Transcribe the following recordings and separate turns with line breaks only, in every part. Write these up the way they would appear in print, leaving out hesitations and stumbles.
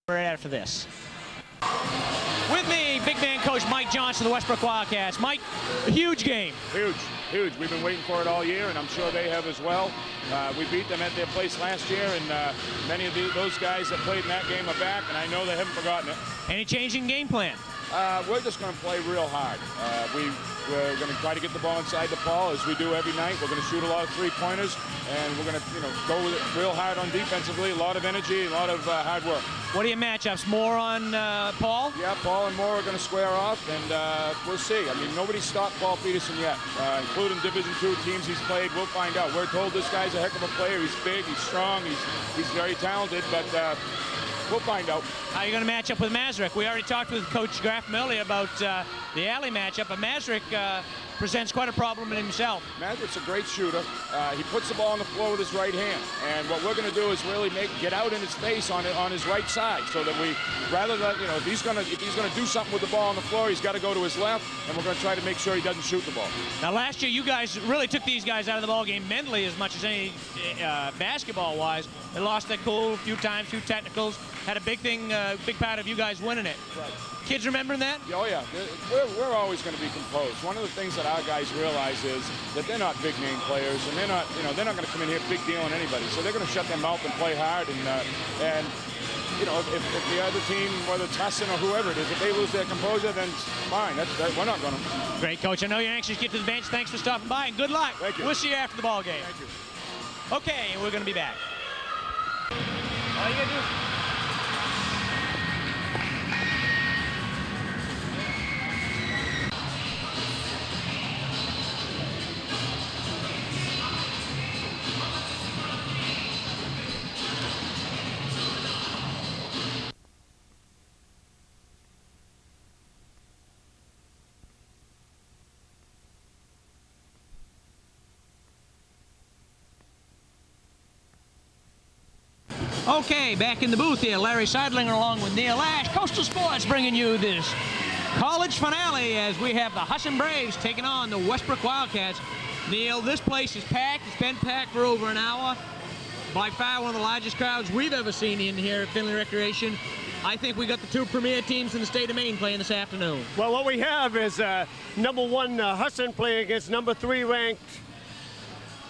right after this. With me, big man coach Mike Johnson of the Westbrook Wildcats. Mike, a huge game.
Huge, huge. We've been waiting for it all year, and I'm sure they have as well. We beat them at their place last year, and many of those guys that played in that game are back, and I know they haven't forgotten it.
Any change in game plan?
We're just going to play real hard. We're going to try to get the ball inside the ball as we do every night. We're going to shoot a lot of three-pointers, and we're going to, go with it real hard on defensively. A lot of energy, a lot of hard work.
What are your matchups? More on Paul?
Yeah, Paul and Moore are going to square off, and we'll see. I mean, nobody's stopped Paul Peterson yet, including Division II teams he's played. We'll find out. We're told this guy's a heck of a player. He's big, he's strong, he's very talented, but we'll find out.
How are you going to match up with Mazurek? We already talked with Coach Graff earlier about the alley matchup, but Mazurek presents quite a problem in himself.
Mazurek's a great shooter. He puts the ball on the floor with his right hand, and what we're going to do is really get out in his face on his right side, so that we, rather than if he's going to do something with the ball on the floor, he's got to go to his left, and we're going to try to make sure he doesn't shoot the ball.
Now, last year you guys really took these guys out of the ball game mentally as much as any basketball-wise. They lost their cool a few times, few technicals. Had a big thing, big part of you guys winning it.
Right.
Kids remembering that?
Oh yeah, we're always going to be composed. One of the things that our guys realize is that they're not big name players, and they're not going to come in here big deal on anybody. So they're going to shut their mouth and play hard. And if the other team, whether it's Husson or whoever it is, if they lose their composure, then fine. We're not going to.
Great, Coach. I know you're anxious to get to the bench. Thanks for stopping by, and good luck.
Thank you.
We'll see you after the ball game.
Thank you.
Okay, and we're going to be back. All you got to do. Okay, back in the booth here, Larry Seidlinger along with Neil Ash. Coastal Sports bringing you this college finale as we have the Husson Braves taking on the Westbrook Wildcats. Neil, this place is packed. It's been packed for over an hour. By far one of the largest crowds we've ever seen in here at Finley Recreation. I think we got the two premier teams in the state of Maine playing this afternoon.
Well, what we have is #1 Husson playing against #3 ranked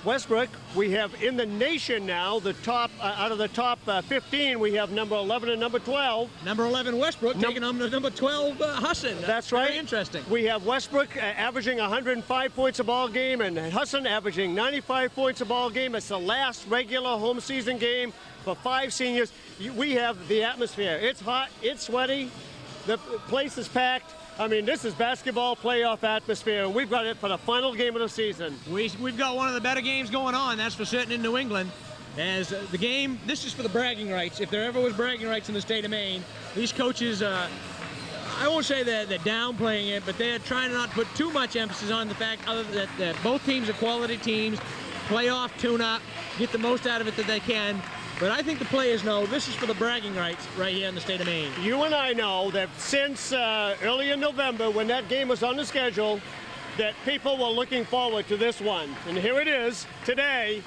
Westbrook. We have in the nation now, the top out of the top 15, we have #11 and #12.
#11 Westbrook taking on the #12 Husson.
That's right.
Very interesting.
We have Westbrook averaging 105 points a ball game, and Husson averaging 95 points a ball game. It's the last regular home season game for 5 seniors. We have the atmosphere. It's hot. It's sweaty. The place is packed. I mean, this is basketball playoff atmosphere, and we've got it for the final game of the season.
We've got one of the better games going on, that's for certain, in New England. As the game, this is for the bragging rights. If there ever was bragging rights in the state of Maine, these coaches, I won't say that they're downplaying it, but they're trying not to put too much emphasis on the fact that both teams are quality teams, playoff tune-up, get the most out of it that they can. But I think the players know this is for the bragging rights right here in the state of Maine.
You and I know that since early in November, when that game was on the schedule, that people were looking forward to this one. And here it is today.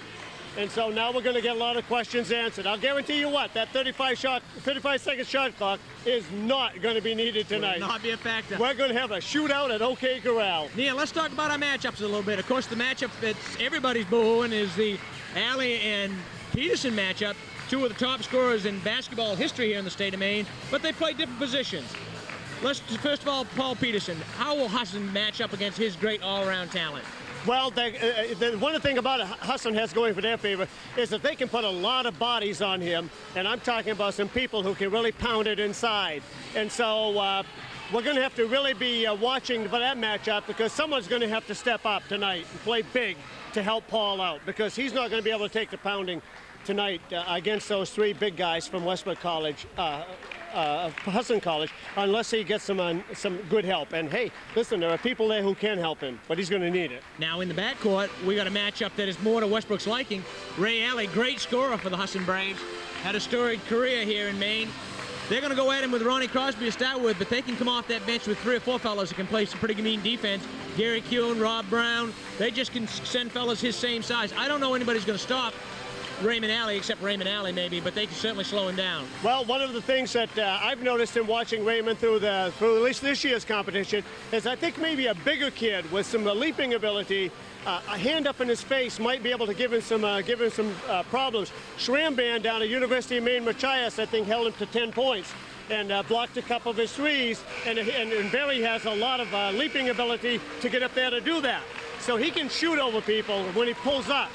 And so now we're going to get a lot of questions answered. I'll guarantee you what, that 35-second shot clock is not going to be needed tonight.
Will not be a factor.
We're going to have a shootout at OK Corral.
Neil, let's talk about our matchups a little bit. Of course, the matchup that everybody's booing is the Alley and Peterson matchup, two of the top scorers in basketball history here in the state of Maine, but they play different positions. Let's first of all, Paul Peterson. How will Husson match up against his great all-around talent?
Well, one thing about Husson has going for their favor is that they can put a lot of bodies on him, and I'm talking about some people who can really pound it inside. And so we're going to have to really be watching for that matchup, because someone's going to have to step up tonight and play big to help Paul out, because he's not going to be able to take the pounding tonight against those 3 big guys from Westbrook College, Husson College, unless he gets some good help. And hey, listen, there are people there who can help him, but he's going to need it.
Now in the backcourt, we got a matchup that is more to Westbrook's liking. Ray Alley, great scorer for the Husson Braves, had a storied career here in Maine. They're going to go at him with Ronnie Crosby to start with, but they can come off that bench with 3 or 4 fellows who can play some pretty mean defense. Gary Kuhn, Rob Brown, they just can send fellows his same size. I don't know anybody's going to stop Raymond Alley, except Raymond Alley maybe, but they can certainly slow him down.
Well, one of the things that I've noticed in watching Raymond through at least this year's competition is I think maybe a bigger kid with some leaping ability, a hand up in his face might be able to give him some problems. Schramban down at University of Maine Machias, I think, held him to 10 points and blocked a couple of his threes. And Barry has a lot of leaping ability to get up there to do that. So he can shoot over people when he pulls up.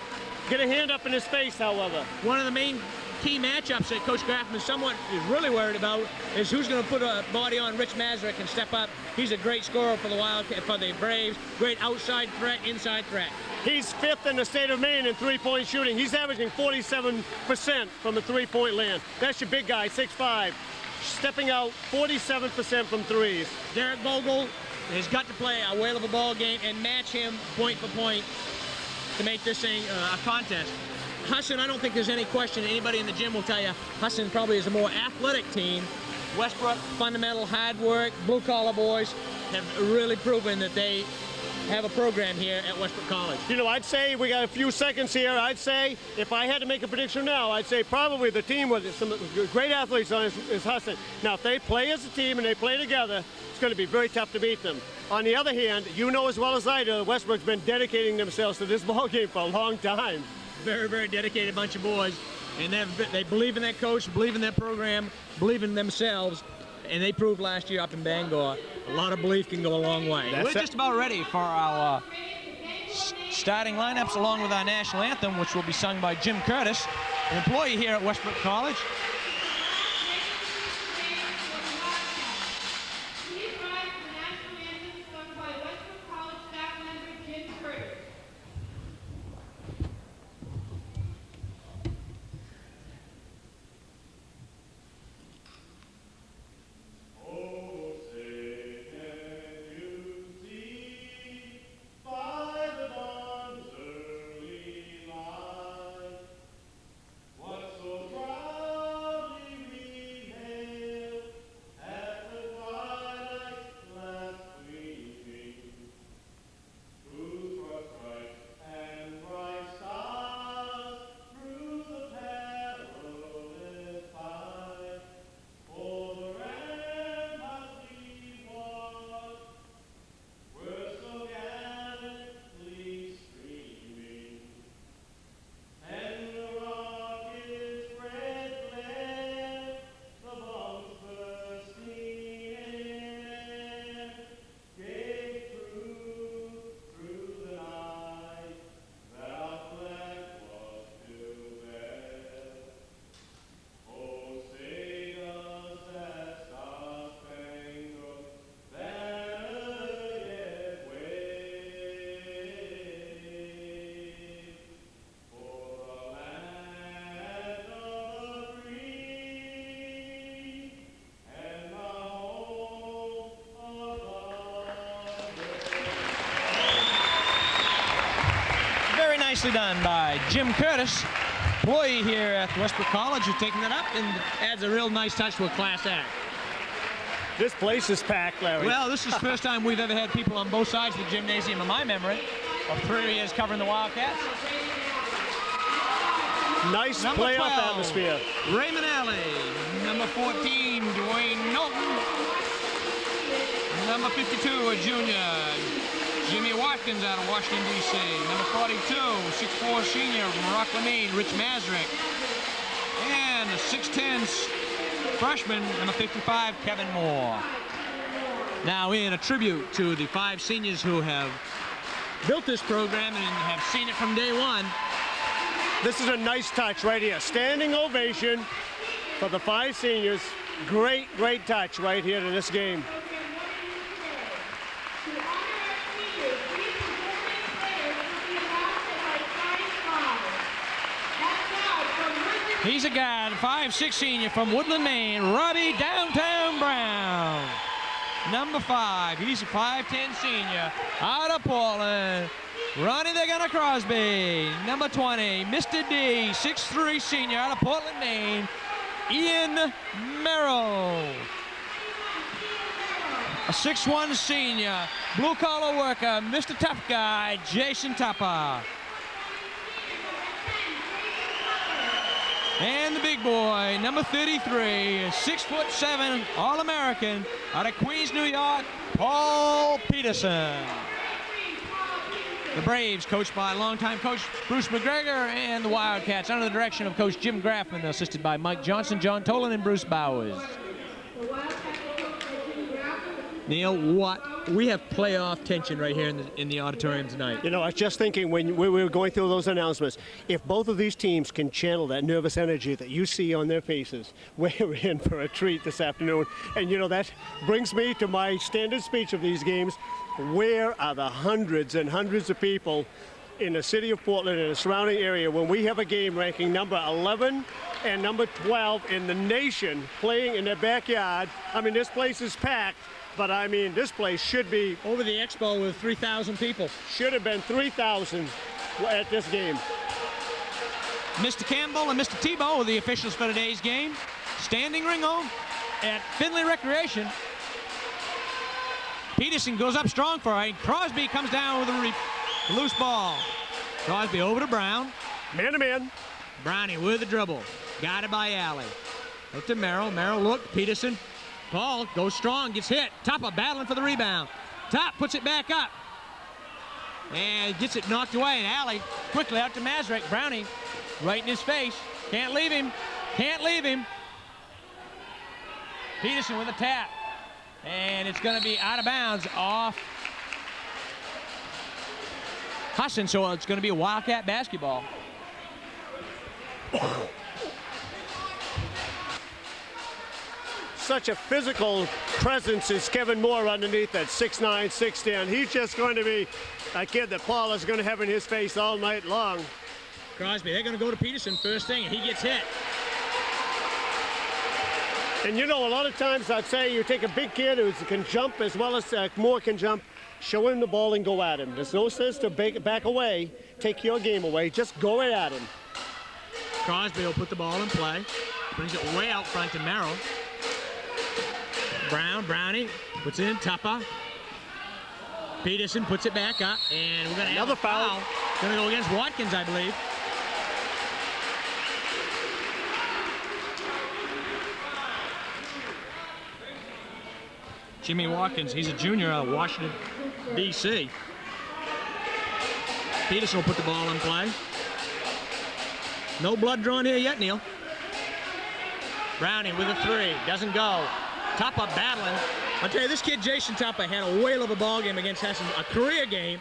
Get a hand up in his face, however.
One of the main key matchups that Coach Grafman somewhat is really worried about is who's going to put a body on Rich Mazurek and step up. He's a great scorer for the Braves. Great outside threat, inside threat. He's 5th in the state of Maine in three-point shooting. He's averaging 47% from the three-point land. That's your big guy, 6'5", stepping out 47% from threes. Derek Vogel has got to play a whale of a ball game and match him point for point to make this thing a contest. Husson, I don't think there's any question. Anybody in the gym will tell you Husson probably is a more athletic team. Westbrook, fundamental, hard work, blue-collar boys have really proven that they have a program here at Westbrook College. You know, I'd say we got a few seconds here. I'd say if I had to make a prediction now, I'd say probably the team with some great athletes on is Husson. Now, if they play as a team and they play together, it's going to be very tough to beat them. On the other hand, you know as well as I do, Westbrook's been dedicating themselves to this ball game for a long time. Very, very dedicated bunch of boys, and they believe in their coach, believe in their program, believe in themselves, and they proved last year up in Bangor. A lot of belief can go a long way. We're just about ready for our starting lineups, along with our national anthem, which will be sung by Jim Curtis, an employee here at Westbrook College. Nicely done by Jim Curtis, employee here at Westbrook College, who's taking it up and adds a real nice touch to a class act. This place is packed, Larry. Well, this is the first time we've ever had people on both sides of the gymnasium in my memory of 3 years covering the Wildcats. Nice playoff atmosphere. Raymond Alley. Number 14, Dwayne Norton. Number 52, a junior, Jimmy Watkins out of Washington, D.C. Number 42, 6'4" senior from Rockland, Maine, Rich Mazurek. And the 6'10" freshman, number 55, Kevin Moore. Now in a tribute to the 5 seniors who have built this program and have seen it from day one. This is a nice touch right here. Standing ovation for the 5 seniors. Great, great touch right here to this game. He's a guy, 5'6" senior from Woodland, Maine, Robbie Downtown Brown. Number 5, he's a 5'10" senior out of Portland. Ronnie the Gunner Crosby. Number 20, Mr. D, 6'3" senior out of Portland, Maine, Ian Merrill. A 6'1" senior, blue-collar worker, Mr. Tough Guy, Jason Tupper. And the big boy, number 33, 6'7", All-American, out of Queens, New York, Paul Peterson. The Braves, coached by longtime coach Bruce McGregor, and the Wildcats, under the direction of Coach Jim Graffman, assisted by Mike Johnson, John Tolan, and Bruce Bowers. Neil, we have playoff tension right here in the auditorium tonight.
You know, I was just thinking when we were going through those announcements, if both of these teams can channel that nervous energy that you see on their faces, we're in for a treat this afternoon. And, you know, that brings me to my standard speech of these games. Where are the hundreds and hundreds of people in the city of Portland and the surrounding area when we have a game ranking number 11 and number 12 in the nation playing in their backyard? I mean, this place is packed. But, I mean, this place should be...
Over the Expo with 3,000 people.
Should have been 3,000 at this game.
Mr. Campbell and Mr. Tebow are the officials for today's game. Standing ring home at Finley Recreation. Peterson goes up strong for it. Crosby comes down with a loose ball. Crosby over to Brown.
Man-to-man.
Brownie with the dribble. Guided by Alley. Up to Merrill. Merrill look. Peterson. Paul goes strong, gets hit. Topper battling for the rebound. Top puts it back up. And gets it knocked away. And Alley quickly out to Mazurek. Brownie right in his face. Can't leave him. Can't leave him. Peterson with a tap. And it's going to be out of bounds off Husson. So it's going to be a Wildcat basketball.
Such a physical presence is Kevin Moore underneath that 6'9", 6'10". He's just going to be a kid that Paul is going to have in his face all night long.
Crosby, they're going to go to Peterson first thing, and he gets hit.
And you know, a lot of times I'd say you take a big kid who can jump as well as Moore can jump, show him the ball and go at him. There's no sense to back away, take your game away, just go right at him.
Crosby will put the ball in play, brings it way out front to Merrill. Brownie puts it in Tupper. Peterson puts it back up, and we're going to have
another foul.
Going to go against Watkins, I believe. Jimmy Watkins, he's a junior out of Washington, D.C. Peterson will put the ball in play. No blood drawn here yet, Neil. Brownie with a three, doesn't go. Tupper battling. I'll tell you, this kid, Jason Tupper, had a whale of a ball game against Husson, a career game.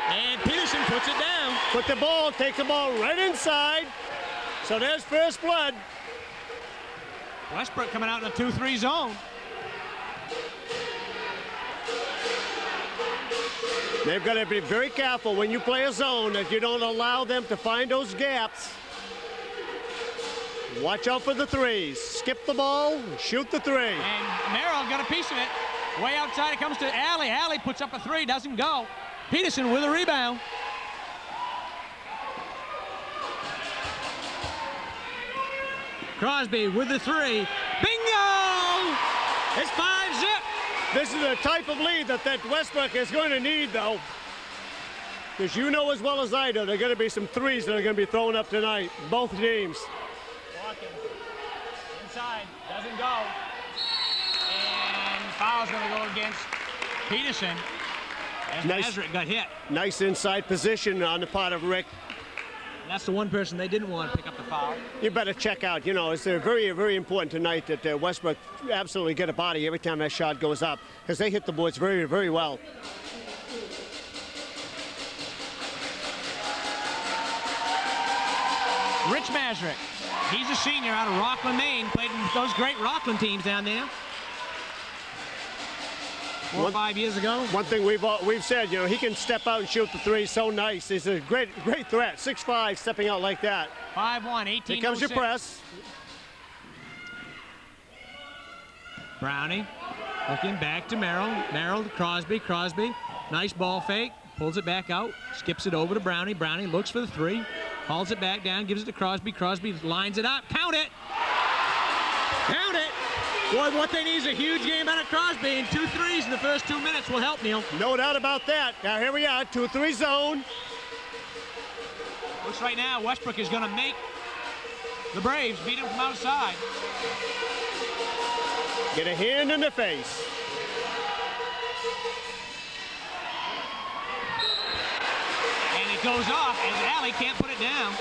And Peterson puts it down.
Put the ball, takes the ball right inside. So there's first blood.
Westbrook coming out in a 2-3 zone.
They've got to be very careful when you play a zone that you don't allow them to find those gaps. Watch out for the threes. Skip the ball, shoot the three.
And Merrill got a piece of it. Way outside, it comes to Alley. Alley puts up a three, doesn't go. Peterson with a rebound. Crosby with the three. Bingo! It's 5-zip.
This is the type of lead that Westbrook is going to need, though. Because you know as well as I do, there are going to be some threes that are going to be thrown up tonight, both teams.
Watkins inside, doesn't go. And foul's going to go against Peterson as Mazurek got hit.
Nice inside position on the part of Rick.
That's the one person they didn't want to pick up the foul.
You better check out. You know, it's very, very important tonight that Westbrook absolutely get a body every time that shot goes up, because they hit the boards very, very well.
Rich Mazurek, he's a senior out of Rockland, Maine. Played in those great Rockland teams down there 4 or 5 years ago.
One thing we've said, you know, he can step out and shoot the three so nice. He's a great threat. 6'5", stepping out like that.
5'1", 18.
Here comes your press.
Brownie looking back to Merrill. Merrill to Crosby. Crosby, nice ball fake. Pulls it back out. Skips it over to Brownie. Brownie looks for the three. Hauls it back down. Gives it to Crosby. Crosby lines it up. Count it. Count it. Boy, what they need is a huge game out of Crosby, and 2 threes in the first 2 minutes will help, Neil.
No doubt about that. Now here we are, 2-3 zone.
Looks right now Westbrook is going to make the Braves beat him from outside.
Get a hand in the face.
And it goes off as Alley can't put it down.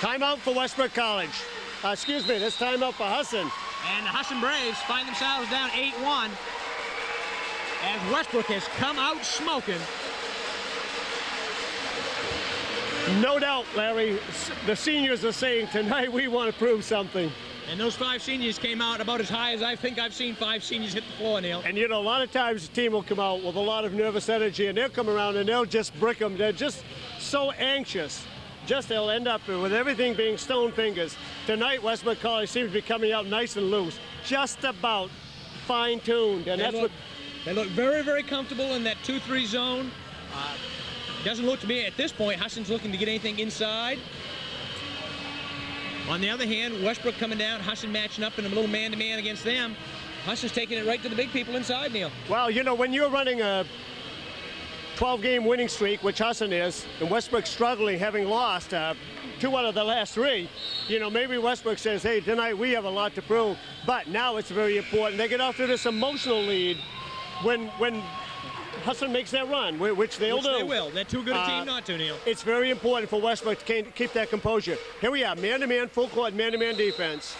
Timeout for Westbrook College. Excuse me, that's timeout for Husson.
And the Husson Braves find themselves down 8-1 as Westbrook has come out smoking.
No doubt, Larry, the seniors are saying tonight we want to prove something.
And those 5 seniors came out about as high as I think I've seen 5 seniors hit the floor, Neil.
And you know, a lot of times the team will come out with a lot of nervous energy and they'll come around and they'll just brick them. They're just so anxious. Just they'll end up with everything being stone fingers. Tonight, Westbrook College seems to be coming out nice and loose, just about fine-tuned. And
They look very, very comfortable in that 2-3 zone. Doesn't look to me at this point Husson's looking to get anything inside. On the other hand, Westbrook coming down, Husson matching up in a little man-to-man against them. Husson's taking it right to the big people inside, Neil.
Well, you know, when you're running a 12-game winning streak, which Husson is, and Westbrook struggling, having lost 2 out of the last 3, you know, maybe Westbrook says, hey, tonight we have a lot to prove. But now it's very important. They get off to this emotional lead when Husson makes that run, which they'll do.
They will. They're too good a team not to, Neil.
It's very important for Westbrook to keep that composure. Here we are, man-to-man, full court, man-to-man defense.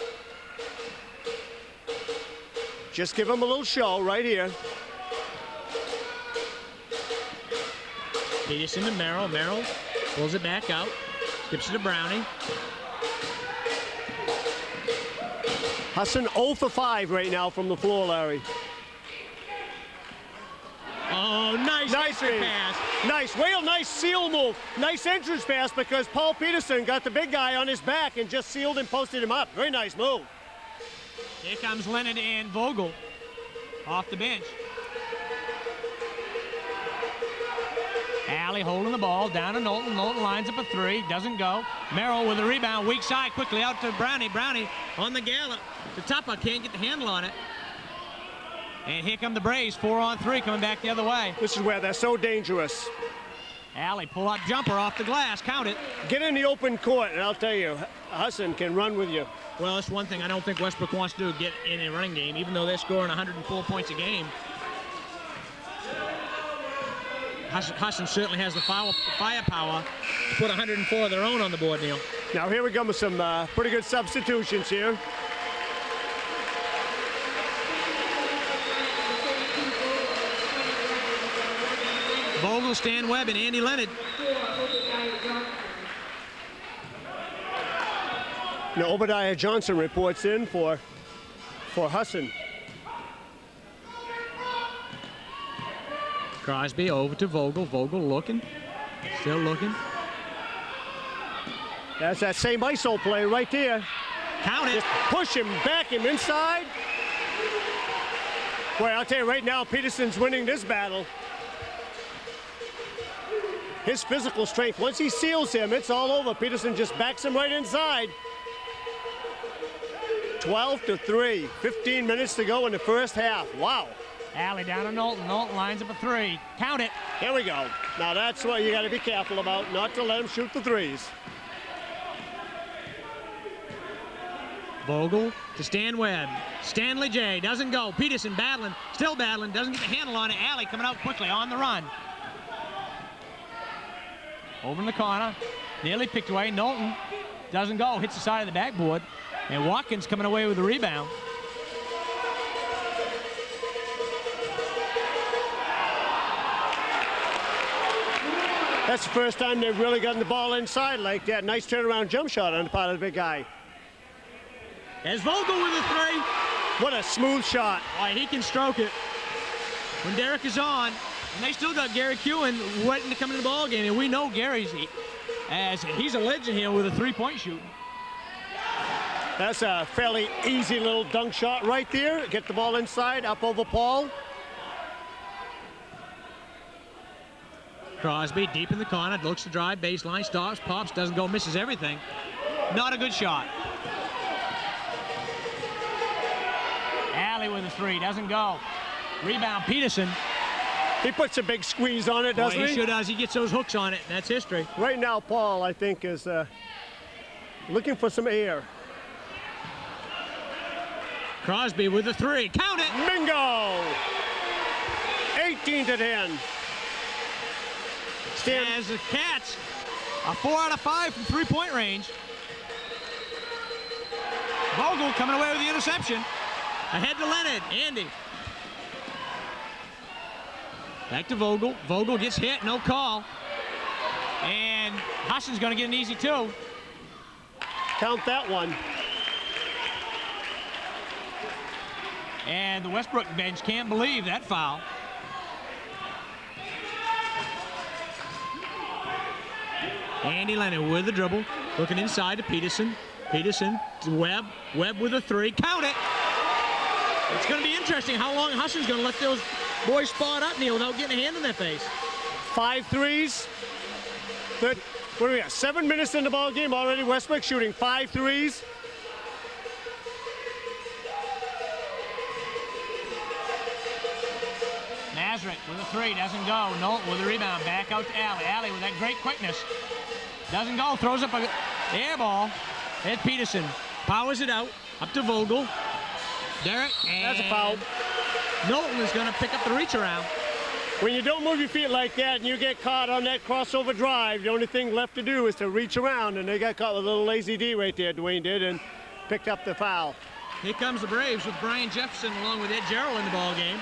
Just give them a little show right here.
Peterson to Merrill. Merrill pulls it back out. Skips it to Brownie.
Husson 0 for 5 right now from the floor, Larry.
Oh, nice pass.
Nice, real nice seal move. Nice entrance pass because Paul Peterson got the big guy on his back and just sealed and posted him up. Very nice move.
Here comes Leonard and Vogel off the bench. Alley holding the ball down to Knowlton. Knowlton lines up a 3, doesn't go. Merrill with a rebound, weak side, quickly out to Brownie. Brownie on the gallop. The Tupper can't get the handle on it. And here come the Braves, 4-on-3, coming back the other way.
This is where they're so dangerous.
Alley pull-up jumper off the glass, count it.
Get in the open court, and I'll tell you, Husson can run with you.
Well, that's one thing I don't think Westbrook wants to do, get in a running game, even though they're scoring 104 points a game. Husson certainly has the firepower to put 104 of their own on the board, Neil.
Now here we go with some pretty good substitutions here.
Vogel, Stan Webb, and Andy Leonard.
Now Obadiah Johnson reports in for Husson.
Crosby over to Vogel. Vogel looking, still looking.
That's that same ISO play right there.
Count it.
Just push him, back him inside. Boy, I'll tell you right now, Peterson's winning this battle. His physical strength, once he seals him, it's all over. Peterson just backs him right inside. 12-3, 15 minutes to go in the first half. Wow.
Alley down to Knowlton. Knowlton lines up a 3. Count it.
Here we go. Now that's what you got to be careful about, not to let him shoot the threes.
Vogel to Stan Webb. Stanley J. doesn't go. Peterson battling, still battling, doesn't get the handle on it. Alley coming out quickly on the run. Over in the corner, nearly picked away. Knowlton doesn't go, hits the side of the backboard. And Watkins coming away with the rebound.
That's the first time they've really gotten the ball inside like that. Nice turnaround jump shot on the part of the big guy.
As Vogel with a 3.
What a smooth shot.
Boy, he can stroke it. When Derek is on, and they still got Gary Kewen waiting to come into the ball game, and we know Gary's he's a legend here with a 3-point shooting.
That's a fairly easy little dunk shot right there. Get the ball inside, up over Paul.
Crosby deep in the corner, looks to drive, baseline, stops, pops, doesn't go, misses everything. Not a good shot. Alley with a 3, doesn't go. Rebound, Peterson.
He puts a big squeeze on it, doesn't
Boy,
he?
He sure does. He gets those hooks on it, and that's history.
Right now, Paul, I think, is looking for some air.
Crosby with the 3. Count it!
Bingo! 18 to 10.
As the Cats are 4 out of 5 from three-point range. Vogel coming away with the interception. Ahead to Leonard. Andy. Back to Vogel. Vogel gets hit, no call. And Husson's going to get an easy 2.
Count that one.
And the Westbrook bench can't believe that foul. Andy Leonard with the dribble, looking inside to Peterson. Peterson to Webb. Webb with a 3. Count it! It's going to be interesting how long Husson's going to let those boys spot up, Neil, without getting a hand in their face.
5 threes. What are we at? 7 minutes in the ball game already. Westbrook shooting 5 threes.
Nazareth with a 3, doesn't go. Knowlton with a rebound, back out to Alley. Alley with that great quickness. Doesn't go, throws up a air ball. There's Peterson. Powers it out, up to Vogel. Derek, and
That's a foul.
Knowlton is going to pick up the reach around.
When you don't move your feet like that and you get caught on that crossover drive, the only thing left to do is to reach around, and they got caught with a little lazy D right there, Dwayne did, and picked up the foul.
Here comes the Braves with Brian Jefferson along with Ed Jarrell in the ball game.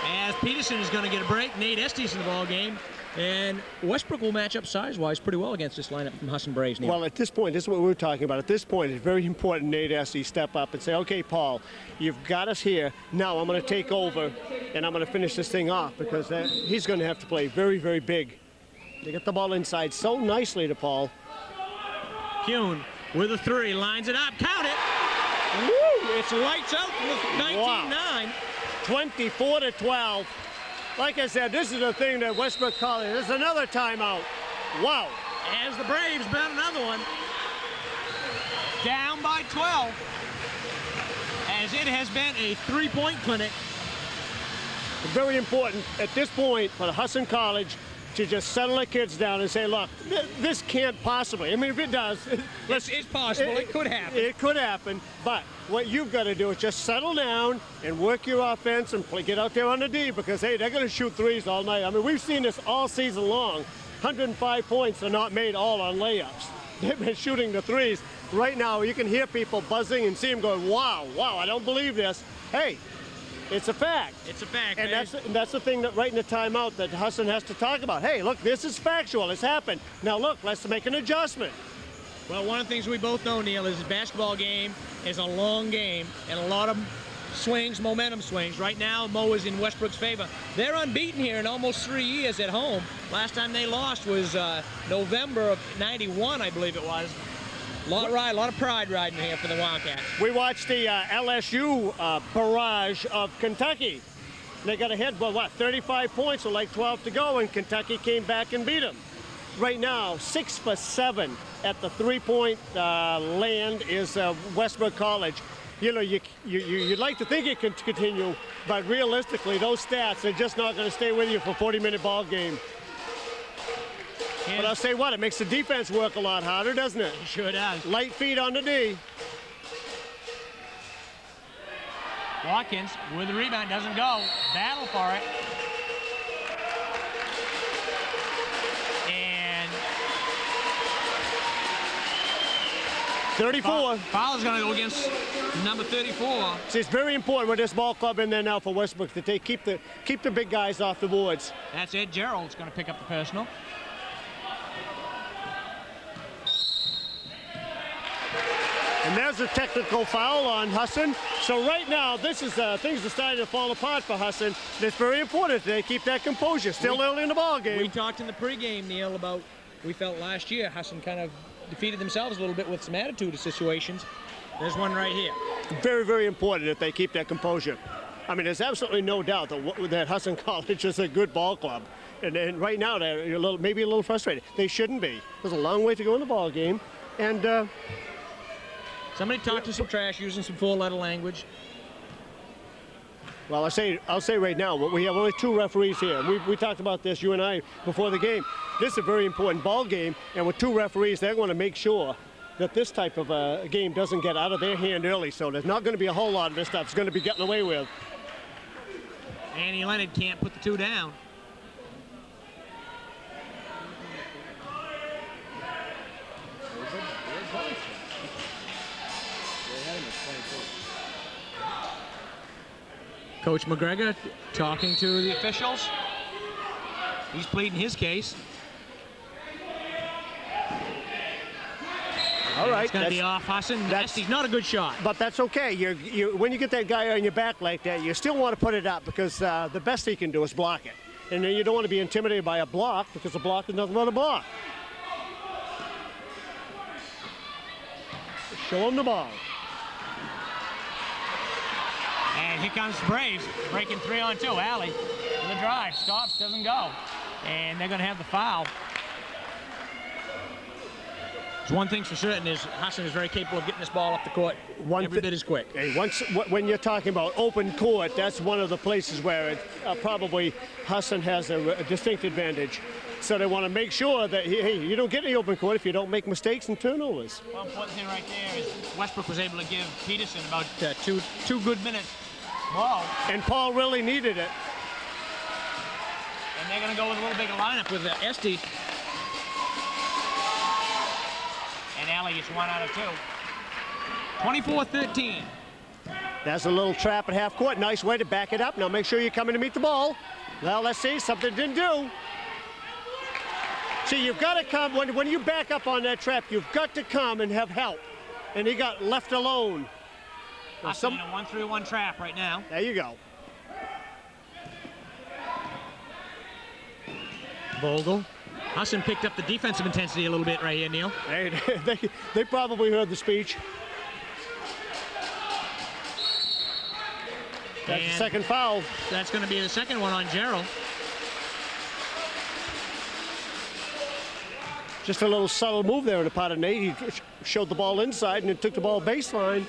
As Peterson is going to get a break, Nate Estes in the ball game. And Westbrook will match up size-wise pretty well against this lineup from Husson Braves. Neil.
Well, at this point, this is what we were talking about. At this point, it's very important Nate Estes step up and say, okay, Paul, you've got us here. Now I'm going to take over, and I'm going to finish this thing off because he's going to have to play very, very big. They get the ball inside so nicely to Paul.
Kuhn with a 3, lines it up, count it. Woo! It's lights out with 19-9.
Wow. 24 to 12. Like I said, this is the thing that Westbrook College, this is another timeout. Wow.
As the Braves bet another one. Down by 12. As it has been a three-point clinic.
Very important at this point for the Husson College to just settle the kids down and say, look, this can't possibly. I mean, if it does.
It's possible. It could happen.
It could happen. But what you've got to do is just settle down and work your offense and get out there on the D because, hey, they're going to shoot threes all night. I mean, we've seen this all season long. 105 points are not made all on layups. They've been shooting the threes. Right now, you can hear people buzzing and see them going, wow, I don't believe this. Hey, it's a fact.
It's a fact.
And that's the thing that right in the timeout that Husson has to talk about. Hey, look, this is factual. It's happened. Now, look, let's make an adjustment.
Well, one of the things we both know, Neil, is the basketball game is a long game and a lot of swings, momentum swings. Right now, Mo is in Westbrook's favor. They're unbeaten here in almost 3 years at home. Last time they lost was November of '91, I believe it was. A lot of pride riding here for the Wildcats.
We watched the LSU barrage of Kentucky. They got ahead by, 35 points with like 12 to go, and Kentucky came back and beat them. Right now, 6 for 7 at the three-point land is Westbrook College. You know, you'd like to think it could continue, but realistically, those stats are just not going to stay with you for a 40-minute ball game. But I'll say what, it makes the defense work a lot harder, doesn't it?
It sure does.
Light feet on the D.
Watkins with the rebound, doesn't go. Battle for it. And
34.
Foul is going to go against number 34.
See, it's very important with this ball club in there now for Westbrook that they keep the big guys off the boards.
That's Ed Jarrell's going to pick up the personal.
And there's a technical foul on Husson. So right now, this is things are starting to fall apart for Husson. It's very important that they keep that composure. Still early in the ball game.
We talked in the pregame, Neil, about we felt last year Husson kind of defeated themselves a little bit with some attitude situations. There's one right here.
Very, very important that they keep that composure. I mean, there's absolutely no doubt that Husson College is a good ball club. And right now, they're maybe a little frustrated. They shouldn't be. There's a long way to go in the ball game. And
somebody talked to some trash using some four-letter language.
Well, I'll say right now, we have only 2 referees here. We talked about this, you and I, before the game. This is a very important ball game, and with 2 referees, they're going to make sure that this type of a game doesn't get out of their hand early. So there's not going to be a whole lot of this stuff it's going to be getting away with.
Andy Leonard can't put the 2 down. Coach McGregor talking to the officials. He's pleading his case.
All right.
It's going to be off Husson. That's not a good shot.
But that's okay. When you get that guy on your back like that, you still want to put it up because the best he can do is block it. And then you don't want to be intimidated by a block because a block is nothing but a block. Show him the ball.
And here comes the Braves, breaking 3-on-2. Alley with a drive, stops, doesn't go. And they're going to have the foul. So one thing's for certain is Husson is very capable of getting this ball up the court every bit as quick.
Hey, when you're talking about open court, that's one of the places where probably Husson has a distinct advantage. So they want to make sure that, hey, you don't get any open court if you don't make mistakes and turnovers.
Well, important thing right there is Westbrook was able to give Peterson about two good minutes ball.
And Paul really needed it.
And they're going to go with a little bigger lineup with Esty. And Alley gets 1 out of 2. 24-13.
That's a little trap at half court. Nice way to back it up. Now make sure you're coming to meet the ball. Well, let's see. Something didn't do. See, you've got to come. When you back up on that trap, you've got to come and have help. And he got left alone.
Husson in a 1-3-1 trap right now.
There you go.
Vogel. Husson picked up the defensive intensity a little bit right here, Neil.
They probably heard the speech. That's the second foul.
That's going to be the second one on Gerald.
Just a little subtle move there on the part of Nate. He showed the ball inside and then took the ball baseline.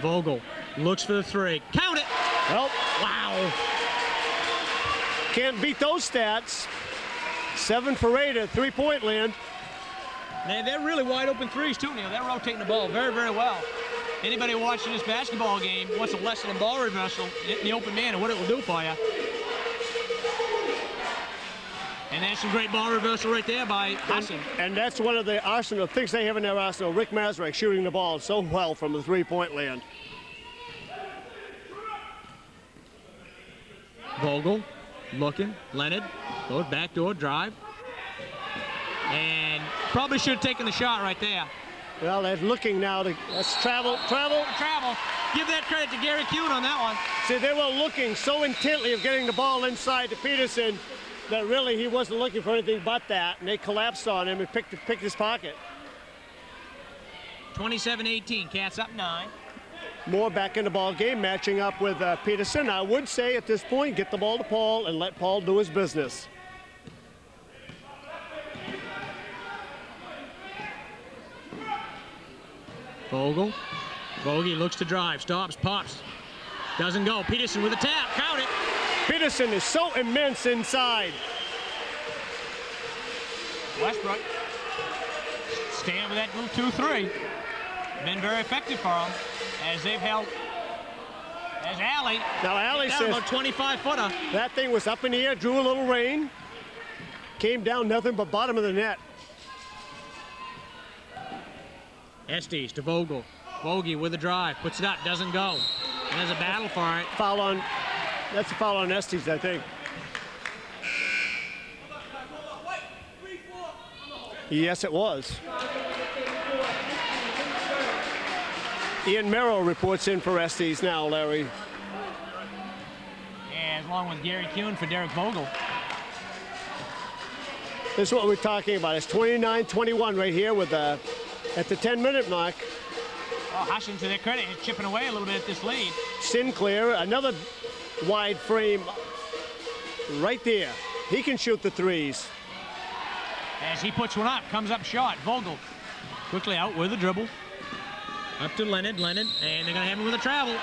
Vogel looks for the 3. Count it!
Well,
wow.
Can't beat those stats. 7 for 8 at three-point land.
Man, they're really wide open threes too, Neil. They're rotating the ball very, very well. Anybody watching this basketball game wants a lesson in ball reversal in the open man and what it will do for you. And there's some great ball reversal right there by Husson.
And that's one of the arsenal things they have in their arsenal. Rick Mazurek shooting the ball so well from the three-point land.
Vogel looking. Leonard goes backdoor drive. And probably should have taken the shot right there.
Well, they're looking now. That's travel.
Give that credit to Gary Kuhn on that one.
See, they were looking so intently of getting the ball inside to Peterson that really he wasn't looking for anything but that. And they collapsed on him and picked his pocket.
27-18, Cats up 9.
More back in the ball game, matching up with Peterson. I would say at this point, get the ball to Paul and let Paul do his business.
Vogel looks to drive, stops, pops, doesn't go. Peterson with a tap, count it.
Peterson is so immense inside.
Westbrook staying with that little 2-3. Been very effective for him as they've held. As Alley.
Now Alley says
about 25-footer.
That thing was up in the air, drew a little rain, came down nothing but bottom of the net.
Estes to Vogel. Vogel with a drive, puts it up, doesn't go. And there's a battle for it.
That's a foul on Estes, I think. Yes, it was. Ian Merrill reports in for Estes now, Larry.
And along with Gary Kuhn for Derek Vogel.
This is what we're talking about. It's 29-21 right here with at the 10-minute mark.
Well, Husson, to their credit, is chipping away a little bit at this lead.
Sinclair, another wide frame right there. He can shoot the threes.
As he puts one up, comes up short. Vogel quickly out with a dribble. Up to Leonard, and they're going to have him with a travel.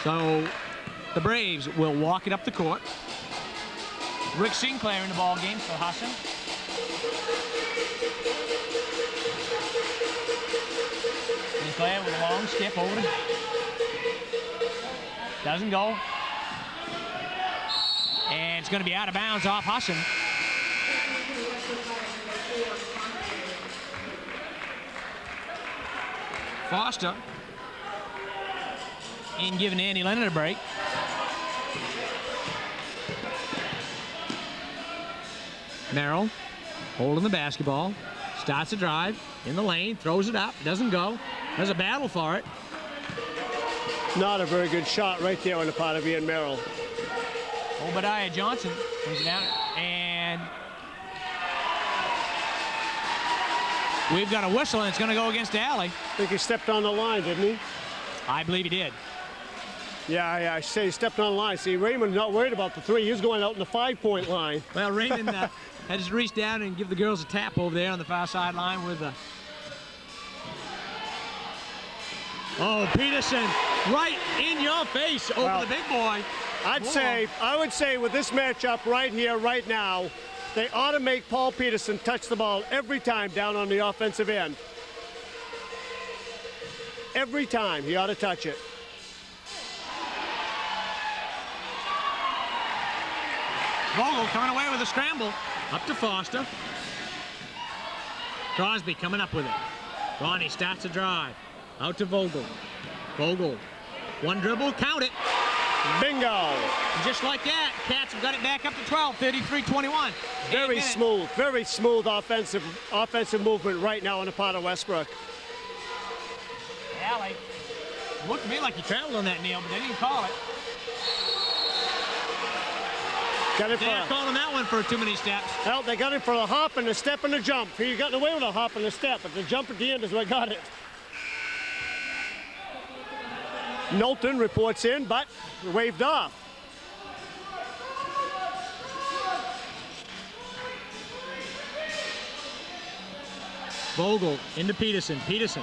So the Braves will walk it up the court. Rick Sinclair in the ball game for Husson. Sinclair with a long skip over to... Doesn't go. And it's going to be out of bounds off Husson. Foster in giving Andy Leonard a break. Merrill holding the basketball, starts a drive in the lane, throws it up, doesn't go. There's a battle for it.
Not a very good shot right there on the part of Ian Merrill.
Obadiah Johnson brings it down, and we've got a whistle, and it's going to go against Alley.
I think he stepped on the line, didn't he?
I believe he did.
Yeah, I say he stepped on the line. See, Raymond's not worried about the three. He's going out in the 5-point line.
Well, Raymond had to reach down and give the girls a tap over there on the far sideline with the... Oh, Peterson, right in your face over the big boy.
I would say with this matchup right here, right now, they ought to make Paul Peterson touch the ball every time down on the offensive end. Every time he ought to touch it.
Vogel coming away with a scramble. Up to Foster. Crosby coming up with it. Ronnie starts a drive. Out to Vogel. Vogel. One dribble, count it.
Bingo.
And just like that, Cats have got it back up to 12, 33-21.
Very smooth offensive movement right now on the part of Westbrook.
Alley. Looked to me like he traveled on that, Neil, but they didn't call it. They're calling that one for too many steps.
Well, they got him for a hop and a step and a jump. He got away with a hop and a step, but the jump at the end is what got it. Knowlton reports in, but waved off.
Vogel into Peterson. Peterson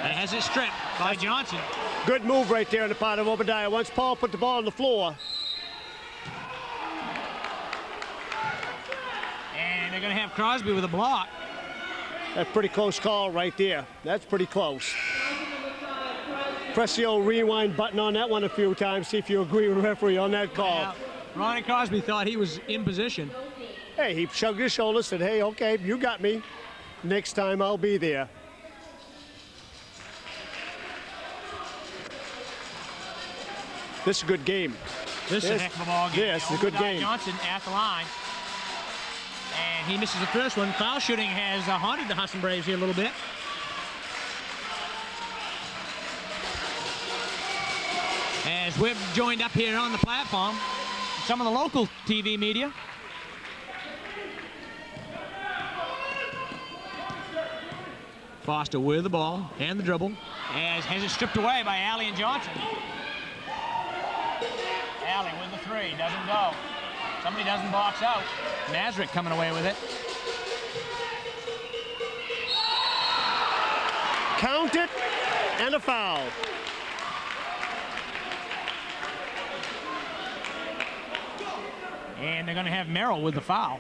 has it stripped by Johnson.
Good move right there on the part of Obadiah. Once Paul put the ball on the floor.
And they're going to have Crosby with a block.
That's a pretty close call right there. That's pretty close. Press the old rewind button on that one a few times, see if you agree with the referee on that call.
Well, Ronnie Crosby thought he was in position.
Hey, he shrugged his shoulders, said, hey, okay, you got me. Next time I'll be there. This is a good game.
This is a heck of a ball game.
Yeah, it's a good game.
Johnson at the line. And he misses the first one. Foul shooting has haunted the Husson Braves here a little bit. As we're joined up here on the platform, some of the local TV media. Foster with the ball and the dribble, as has it stripped away by Alley and Johnson. Alley with the three, doesn't go. Somebody doesn't box out. Nazarick coming away with it.
Count it, and a foul.
And they're going to have Merrill with the foul.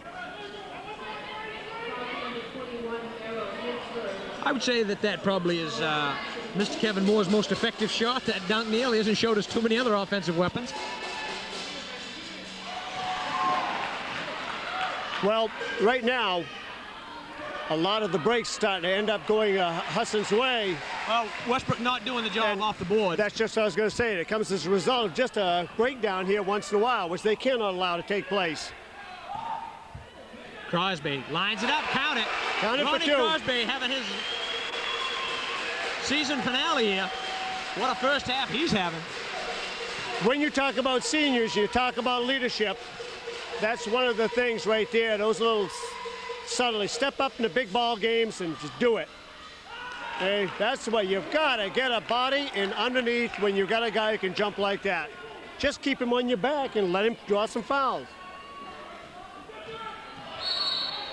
I would say that probably is Mr. Kevin Moore's most effective shot. That dunk, Neil, he hasn't showed us too many other offensive weapons.
Well, right now, a lot of the breaks starting to end up going Husson's way.
Well, Westbrook not doing the job off the board.
That's just what I was going to say. It comes as a result of just a breakdown here once in a while, which they cannot allow to take place.
Crosby lines it up, count it.
Count it for two.
Crosby having his season finale here. What a first half he's having.
When you talk about seniors, you talk about leadership. That's one of the things right there. Those little subtly step up in the big ball games and just do it. Hey, that's what you've got to get a body in underneath when you've got a guy who can jump like that. Just keep him on your back and let him draw some fouls.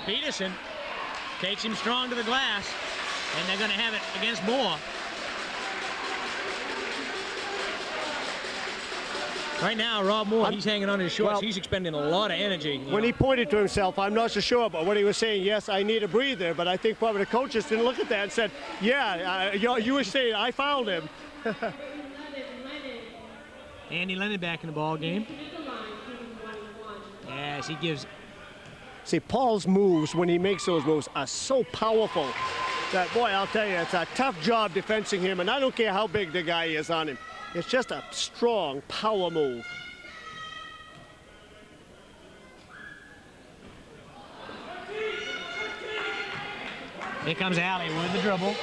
Peterson takes him strong to the glass, and they're going to have it against Moore. Right now, Rob Moore, he's hanging on his shorts. He's expending a lot of energy.
When he pointed to himself, I'm not so sure, but what he was saying, yes, I need a breather, but I think probably the coaches didn't look at that and said, yeah, you were saying I fouled him.
Andy Leonard back in the ball game. As he gives.
See, Paul's moves, when he makes those moves, are so powerful that, boy, I'll tell you, it's a tough job defending him, and I don't care how big the guy is on him. It's just a strong power move.
Here comes Alley with the dribble.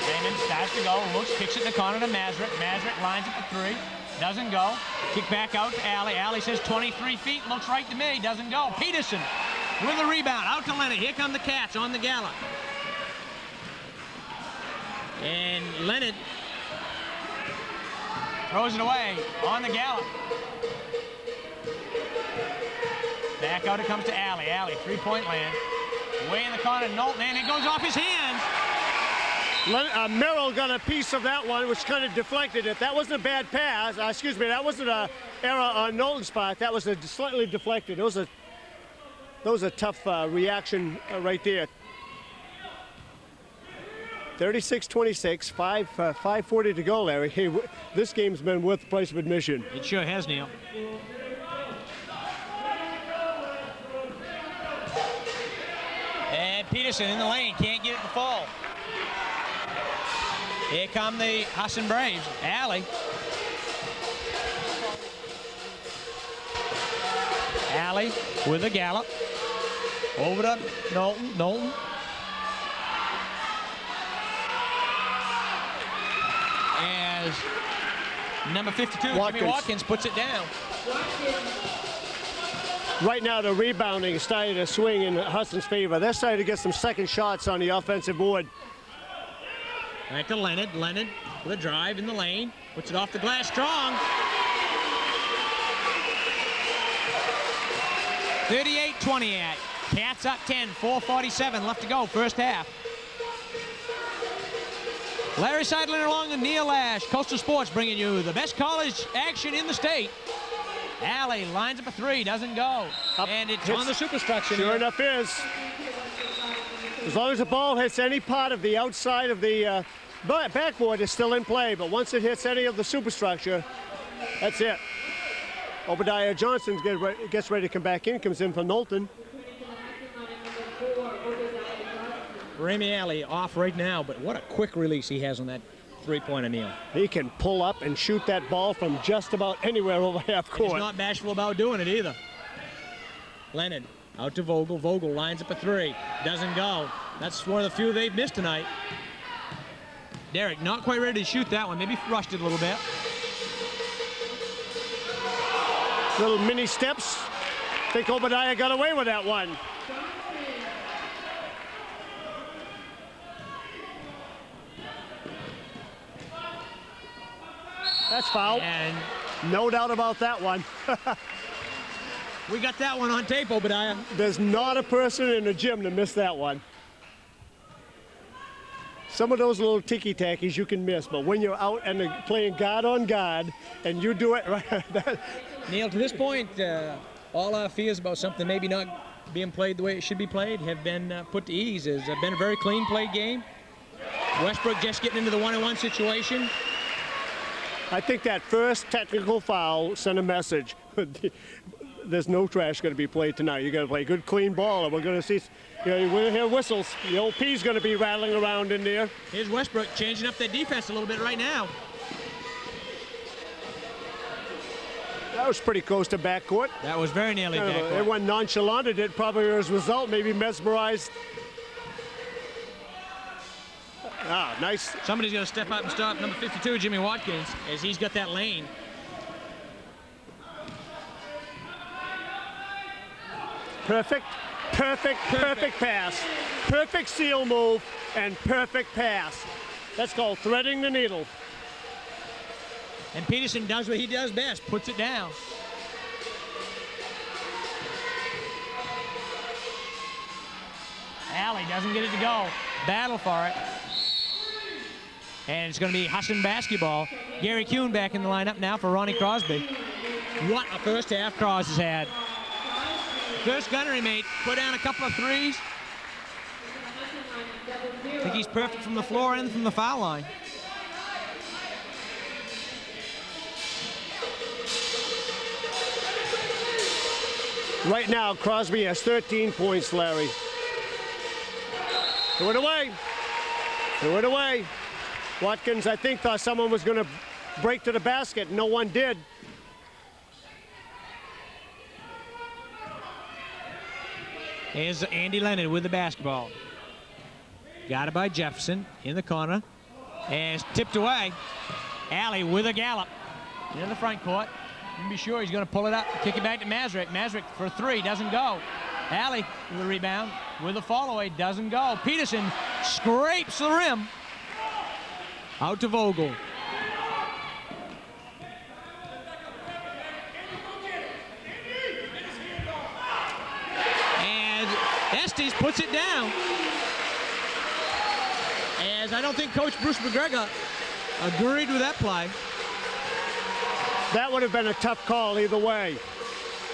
Raymond starts to go, looks, kicks it in the corner to Mazurek. Mazurek lines up for three. Doesn't go. Kick back out to Alley. Alley says 23 feet. Looks right to me. Doesn't go. Peterson with the rebound. Out to Leonard. Here come the Cats on the gallop. And Leonard throws it away on the gallop. Back out it comes to Alley. Alley, three-point land. Way in the corner, Knowlton, and it goes off his hands.
Merrill got a piece of that one, which kind of deflected it. That wasn't a bad pass. Excuse me, that wasn't an error on Knowlton's part. That was a slightly deflected. That was a tough reaction right there. 36-26, 5:40 to go, Larry. Hey, this game's been worth the price of admission.
It sure has, Neil. And Peterson in the lane, can't get it to fall. Here come the Husson Braves. Alley. Alley with a gallop. Over to Knowlton. Knowlton. As number 52, Jimmy Watkins, puts it down.
Right now, the rebounding is starting to swing in Husson's favor. They're starting to get some second shots on the offensive board.
Back to Leonard. Leonard with a drive in the lane. Puts it off the glass strong. 38-28. Cats up 10. 4:47 left to go. First half. Larry Seidlin along with Neil Ash. Coastal Sports bringing you the best college action in the state. Alley lines up a three. Doesn't go. And it's on the superstructure.
Sure enough is. As long as the ball hits any part of the outside of the backboard, it's still in play. But once it hits any of the superstructure, that's it. Obadiah Johnson gets ready to come back in. Comes in for Knowlton.
Ramy Alley off right now, but what a quick release he has on that three-pointer, Neil.
He can pull up and shoot that ball from just about anywhere over half court.
He's not bashful about doing it either. Leonard out to Vogel. Vogel lines up a three. Doesn't go. That's one of the few they've missed tonight. Derek not quite ready to shoot that one. Maybe rushed it a little bit.
Little mini steps. I think Obadiah got away with that one. That's foul.
And
no doubt about that one.
We got that one on tape, Obadiah.
There's not a person in the gym to miss that one. Some of those little ticky-tackies you can miss, but when you're out and playing guard on guard and you do it right.
Neil, to this point, all our fears about something maybe not being played the way it should be played have been put to ease. It's been a very clean played game. Westbrook just getting into the one-on-one situation.
I think that first technical foul sent a message. There's no trash going to be played tonight. You got to play good, clean ball, and we're going to see. We're going to hear whistles. The old P's going to be rattling around in there.
Here's Westbrook changing up their defense a little bit right now.
That was pretty close to backcourt.
That was very nearly backcourt.
Everyone nonchalanted it, probably as a result, maybe mesmerized. Ah, nice.
Somebody's going to step up and stop number 52, Jimmy Watkins, as he's got that lane.
Perfect. Perfect pass. Perfect seal move and perfect pass. That's called threading the needle.
And Peterson does what he does best, puts it down. Alley doesn't get it to go. Battle for it. And it's going to be Husson basketball. Gary Kuhn back in the lineup now for Ronnie Crosby. What a first half Cros has had. First gunnery mate, put down a couple of threes. I think he's perfect from the floor and from the foul line.
Right now, Crosby has 13 points, Larry. Threw it away. Threw it away. Watkins, I think, thought someone was going to break to the basket. No one did.
Here's Andy Leonard with the basketball. Got it by Jefferson in the corner. And it's tipped away. Alley with a gallop into the front court. You can be sure he's going to pull it up, kick it back to Masrick. Masrick for three, doesn't go. Alley with the rebound, with a fall-away, doesn't go. Peterson scrapes the rim. Out to Vogel. And Estes puts it down. As I don't think Coach Bruce McGregor agreed with that play.
That would have been a tough call either way.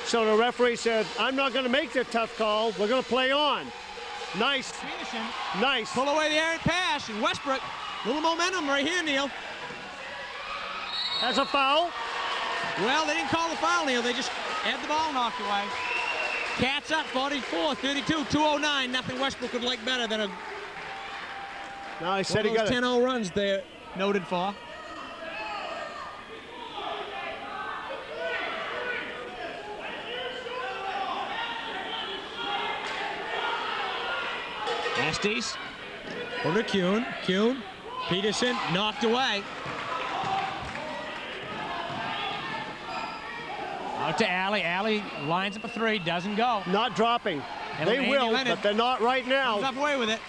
So the referee said, I'm not going to make the tough call. We're going to play on. Nice.
Peterson.
Nice.
Pull away the errant pass. And Westbrook, little momentum right here, Neil.
That's a foul.
Well, they didn't call the foul, Neil. They just had the ball knocked away. Cats up, 44-32, 2:09. Nothing Westbrook would like better than a
No, he said he got
10-0 runs they're noted for. Estes over to Kuhn. Kuhn. Peterson knocked away. Out to Alley. Alley lines up a three, doesn't go.
Not dropping.
And
They
Andy
will,
Leonard
but they're not right now.
comes up away with it.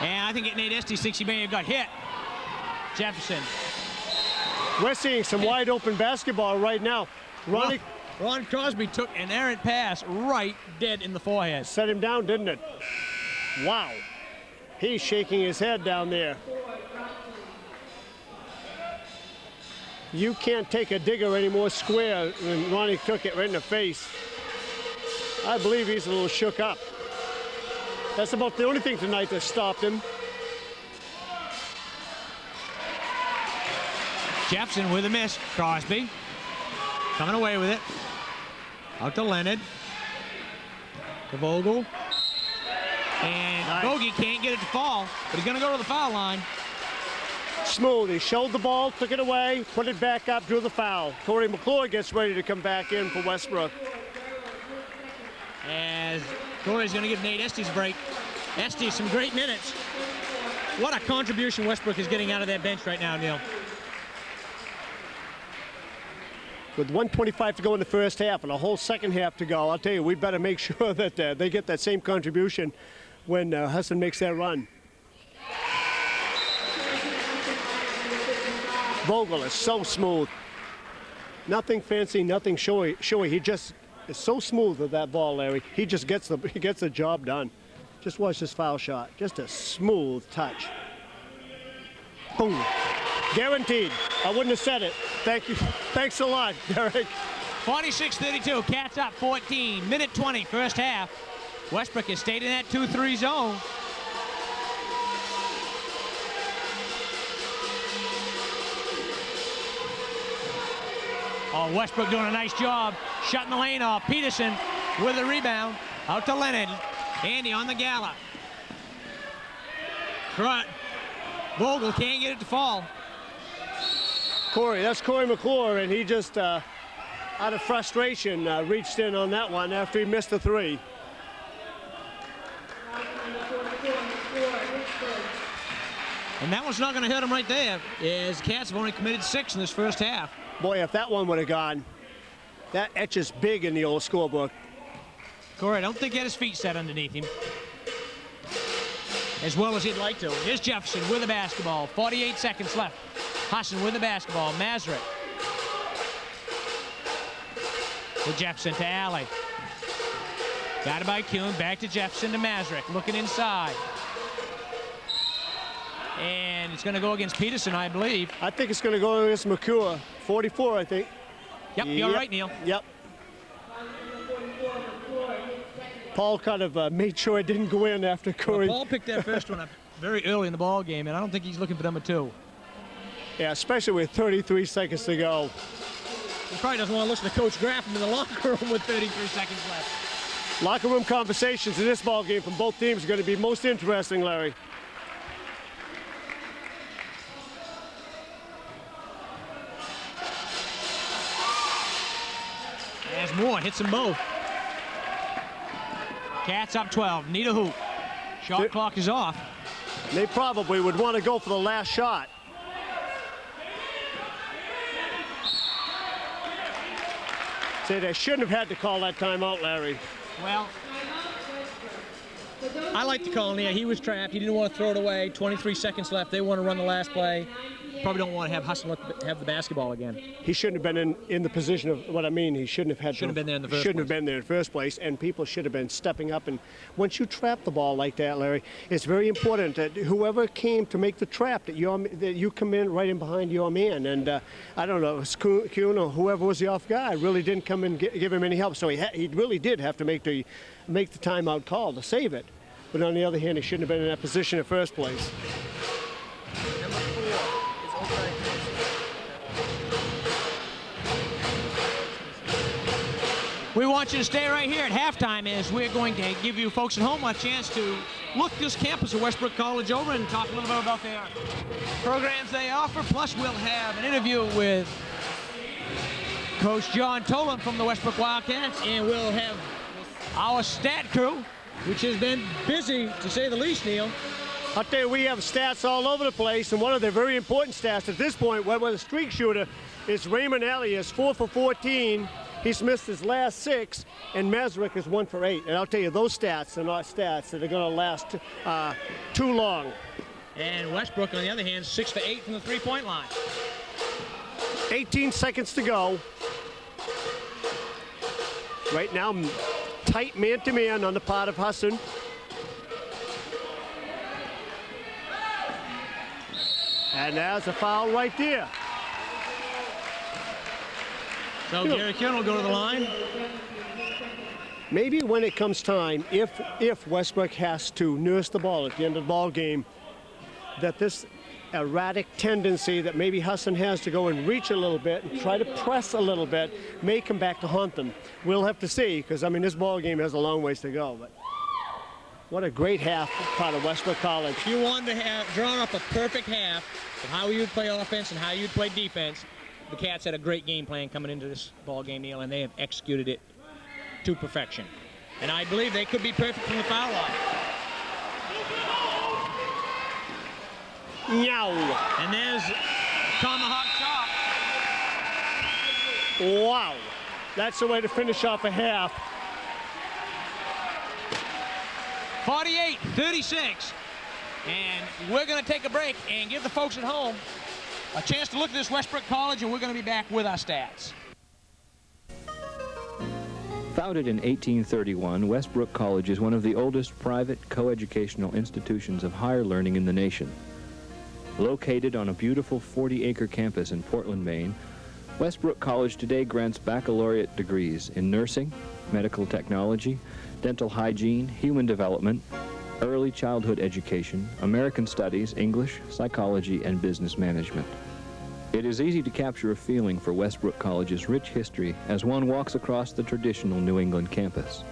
And I think Nate Estes thinks he may have got hit. Jefferson.
We're seeing some wide open basketball right now.
Ron Crosby took an errant pass right dead in the forehead.
Set him down, didn't it? Wow. He's shaking his head down there. You can't take a digger any more square than Ronnie took it right in the face. I believe he's a little shook up. That's about the only thing tonight that stopped him.
Jefferson with a miss. Crosby coming away with it. Out to Leonard. To Vogel. And
Nice.
Bogey can't get it to fall, but he's going to go to the foul line.
Smooth. He showed the ball, took it away, put it back up, drew the foul. Corey McClure gets ready to come back in for Westbrook.
As Corey's going to give Nate Estes a break. Estes some great minutes. What a contribution Westbrook is getting out of that bench right now, Neil.
With 1:25 to go in the first half and a whole second half to go, I'll tell you, we better make sure that they get that same contribution when Husson makes that run. Vogel is so smooth. Nothing fancy, nothing showy. He just is so smooth with that ball, Larry. He just gets the job done. Just watch this foul shot. Just a smooth touch. Boom. Guaranteed. I wouldn't have said it. Thank you. Thanks a lot, Derek.
46-32, Cats up 14, minute 20, first half. Westbrook has stayed in that 2-3 zone. Oh, Westbrook doing a nice job, shutting the lane off. Peterson with the rebound, out to Leonard. Andy on the gallop. Vogel can't get it to fall.
That's Corey McClure, and he just, out of frustration, reached in on that one after he missed a three.
And that one's not going to hurt him right there, as Cats have only committed 6 in this first half.
Boy, if that one would have gone, that etches big in the old scorebook.
Corey, I don't think he had his feet set underneath him as well as he'd like to. Here's Jefferson with the basketball. 48 seconds left. Husson with the basketball. Mazurek. To Jefferson, to Alley. Got it by Kuhn. Back to Jefferson, to Mazurek. Looking inside. And it's going to go against Peterson, I believe.
I think it's going to go against McCure. 44, I think.
Yep, you're right, Neil.
Yep. Paul kind of made sure it didn't go in after Corey.
Well, Paul picked that first one up very early in the ball game, and I don't think he's looking for number 2.
Yeah, especially with 33 seconds to go.
He probably doesn't want to listen to Coach Graffam in the locker room with 33 seconds left.
Locker room conversations in this ball game from both teams are going to be most interesting, Larry.
As Moore hits them both. Cats up 12. Need a hoop. Shot clock is off.
They probably would want to go for the last shot. Say they shouldn't have had to call that timeout, Larry.
Well, I like the call, Nia. He was trapped. He didn't want to throw it away. 23 seconds left. They want to run the last play. Probably don't want to have Husson have the basketball again.
He shouldn't have been in the position of what I mean. He shouldn't have had.
Shouldn't have been there in the first
Shouldn't
place.
have been there in the first place, and people should have been stepping up. And once you trap the ball like that, Larry, it's very important that whoever came to make the trap, that you come in right in behind your man. And I don't know, it was Kuhn or whoever was the off guy really didn't come and give him any help. So he really did have to make the timeout call to save it. But on the other hand, he shouldn't have been in that position in the first place.
We want you to stay right here at halftime as we're going to give you folks at home a chance to look this campus of Westbrook College over and talk a little bit about their programs they offer. Plus, we'll have an interview with Coach John Tolan from the Westbrook Wildcats, and we'll have our stat crew, which has been busy, to say the least, Neil.
I'll tell you, we have stats all over the place, and one of the very important stats at this point, where the streak shooter is Raymond Elias, 4 for 14. He's missed his last 6, and Mazurek is 1 for 8. And I'll tell you, those stats are not stats that are going to last too long.
And Westbrook, on the other hand, 6 for 8 from the three-point line.
18 seconds to go. Right now, tight man-to-man on the part of Husson. And there's a foul right there.
So Gary Kuhn will go to the line.
Maybe when it comes time, if Westbrook has to nurse the ball at the end of the ball game, that this erratic tendency that maybe Husson has to go and reach a little bit and try to press a little bit may come back to haunt them. We'll have to see, because I mean this ball game has a long ways to go. But what a great half part of Westbrook College.
If you wanted to have drawn up a perfect half of how you'd play offense and how you'd play defense, the Cats had a great game plan coming into this ball game, Neil, and they have executed it to perfection. And I believe they could be perfect from the foul line.
Yow.
And there's tomahawk chop.
Wow. That's the way to finish off a half.
48-36. And we're going to take a break and give the folks at home a chance to look at this Westbrook College, and we're going to be back with our stats.
Founded in 1831, Westbrook College is one of the oldest private coeducational institutions of higher learning in the nation. Located on a beautiful 40-acre campus in Portland, Maine, Westbrook College today grants baccalaureate degrees in nursing, medical technology, dental hygiene, human development, early childhood education, American studies, English, psychology, and business management. It is easy to capture a feeling for Westbrook College's rich history as one walks across the traditional New England campus.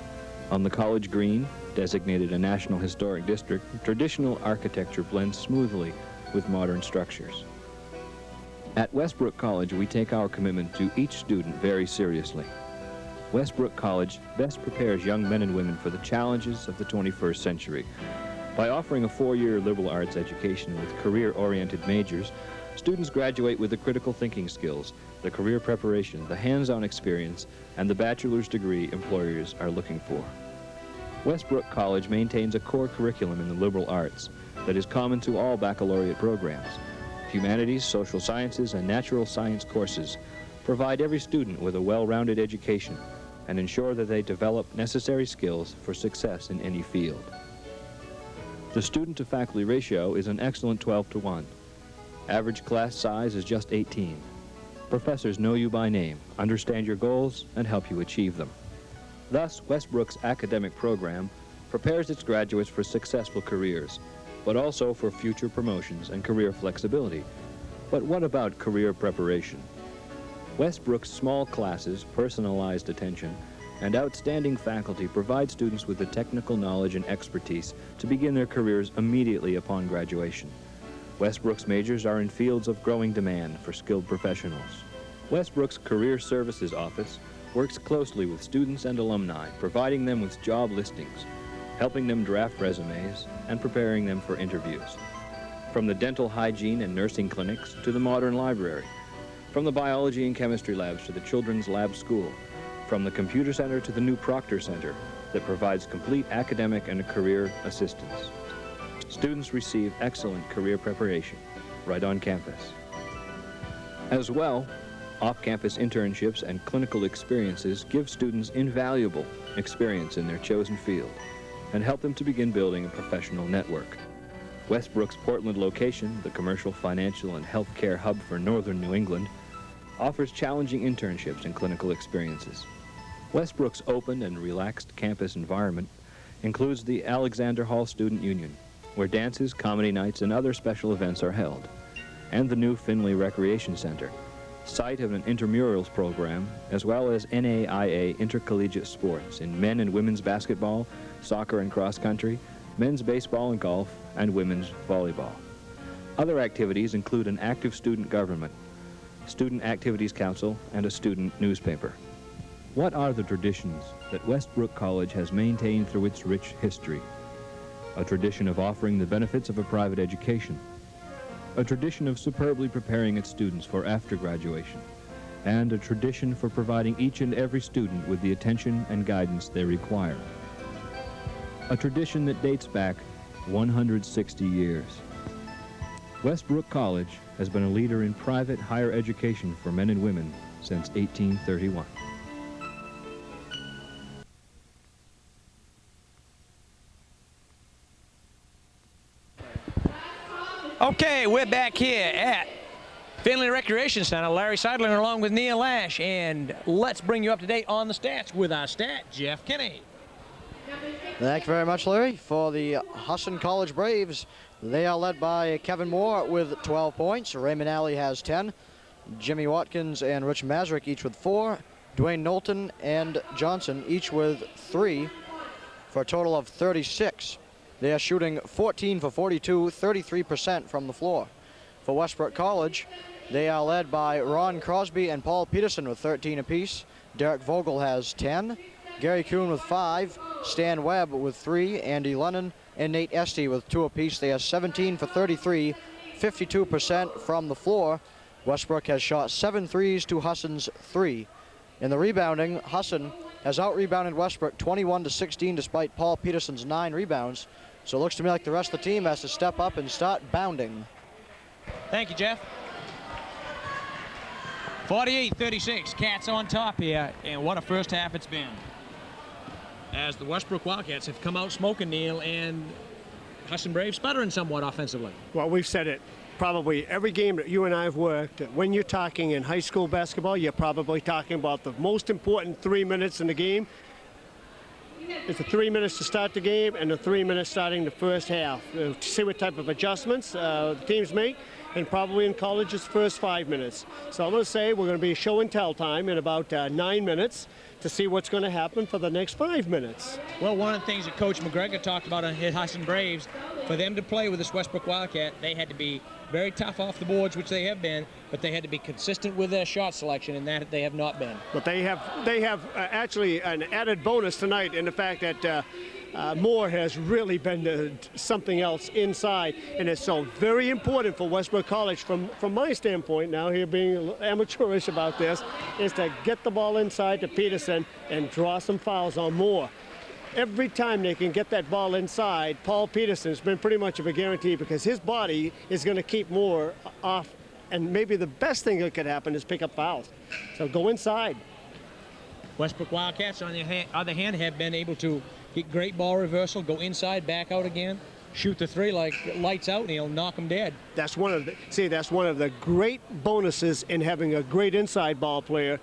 On the college green, designated a National Historic District, traditional architecture blends smoothly with modern structures. At Westbrook College, we take our commitment to each student very seriously. Westbrook College best prepares young men and women for the challenges of the 21st century. By offering a 4-year liberal arts education with career-oriented majors, students graduate with the critical thinking skills, the career preparation, the hands-on experience, and the bachelor's degree employers are looking for. Westbrook College maintains a core curriculum in the liberal arts that is common to all baccalaureate programs. Humanities, social sciences, and natural science courses provide every student with a well-rounded education and ensure that they develop necessary skills for success in any field. The student-to-faculty ratio is an excellent 12-to-1. Average class size is just 18. Professors know you by name, understand your goals, and help you achieve them. Thus, Westbrook's academic program prepares its graduates for successful careers, but also for future promotions and career flexibility. But what about career preparation? Westbrook's small classes, personalized attention, and outstanding faculty provide students with the technical knowledge and expertise to begin their careers immediately upon graduation. Westbrook's majors are in fields of growing demand for skilled professionals. Westbrook's Career Services Office works closely with students and alumni, providing them with job listings, helping them draft resumes, and preparing them for interviews. From the dental hygiene and nursing clinics to the modern library, from the biology and chemistry labs to the children's lab school, from the computer center to the new Proctor Center that provides complete academic and career assistance. Students receive excellent career preparation right on campus. As well, off-campus internships and clinical experiences give students invaluable experience in their chosen field and help them to begin building a professional network. Westbrook's Portland location, the commercial, financial, and healthcare hub for northern New England, offers challenging internships and clinical experiences. Westbrook's open and relaxed campus environment includes the Alexander Hall Student Union, where dances, comedy nights, and other special events are held, and the new Finley Recreation Center, site of an intramurals program, as well as NAIA intercollegiate sports in men and women's basketball, soccer and cross country, men's baseball and golf, and women's volleyball. Other activities include an active student government, Student Activities Council, and a student newspaper. What are the traditions that Westbrook College has maintained through its rich history? A tradition of offering the benefits of a private education, a tradition of superbly preparing its students for after graduation, and a tradition for providing each and every student with the attention and guidance they require. A tradition that dates back 160 years. Westbrook College has been a leader in private higher education for men and women since 1831.
Okay, we're back here at Finley Recreation Center. Larry Seidler along with Neil Lash, and let's bring you up to date on the stats with our stat, Jeff Kinney.
Thank you very much, Larry. For the Husson College Braves, they are led by Kevin Moore with 12 points. Raymond Alley has 10. Jimmy Watkins and Rich Mazurek each with 4. Dwayne Knowlton and Johnson each with 3 for a total of 36. They are shooting 14 for 42, 33% from the floor. For Westbrook College, they are led by Ron Crosby and Paul Peterson with 13 apiece. Derek Vogel has 10. Gary Kuhn with 5. Stan Webb with 3. Andy Lennon and Nate Esty with 2 apiece. They are 17 for 33, 52% from the floor. Westbrook has shot 7 threes to Husson's 3. In the rebounding, Husson has out-rebounded Westbrook 21-16 despite Paul Peterson's 9 rebounds. So it looks to me like the rest of the team has to step up and start bounding.
Thank you, Jeff. 48-36, Cats on top here, and what a first half it's been. As the Westbrook Wildcats have come out smoking, Neil, and Husson Braves sputtering somewhat offensively.
Well, we've said it probably every game that you and I have worked. When you're talking in high school basketball, you're probably talking about the most important 3 minutes in the game. It's the 3 minutes to start the game and the 3 minutes starting the first half. To see what type of adjustments the teams make, and probably in college it's first 5 minutes. So I'm going to say we're going to be show and tell time in about 9 minutes to see what's going to happen for the next 5 minutes.
Well, one of the things that Coach McGregor talked about on his Husson Braves, for them to play with this Westbrook Wildcat, they had to be very tough off the boards, which they have been, but they had to be consistent with their shot selection, and that they have not been.
But they have actually an added bonus tonight in the fact that Moore has really been something else inside, and it's so very important for Westbrook College, from my standpoint now, here being a little amateurish about this, is to get the ball inside to Peterson and draw some fouls on Moore. Every time they can get that ball inside, Paul Peterson's been pretty much of a guarantee, because his body is going to keep Moore off, and maybe the best thing that could happen is pick up fouls. So go inside.
Westbrook Wildcats, on the other hand, have been able to get great ball reversal, go inside, back out again, shoot the three like lights out, and he'll knock them dead.
That's one of the great bonuses in having a great inside ball player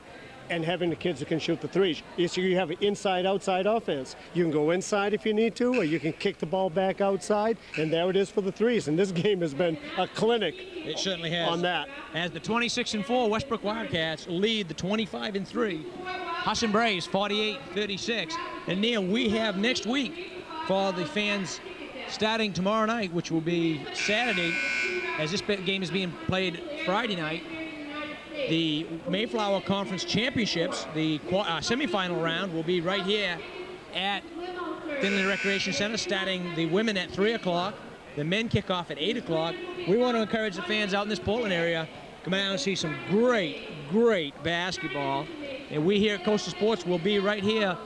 and having the kids that can shoot the threes. You have an inside-outside offense. You can go inside if you need to, or you can kick the ball back outside, and there it is for the threes. And this game has been a clinic.
It certainly has.
On that.
As the 26-4 Westbrook Wildcats lead the 25-3 Husson Braves 48-36. And Neil, we have next week for the fans starting tomorrow night, which will be Saturday, as this game is being played Friday night, the Mayflower Conference Championships, the semifinal round, will be right here at Finley Recreation Center, starting the women at 3 o'clock. The men kick off at 8 o'clock. We want to encourage the fans out in this Portland area, come out and see some great basketball. And we here at Coastal Sports will be right here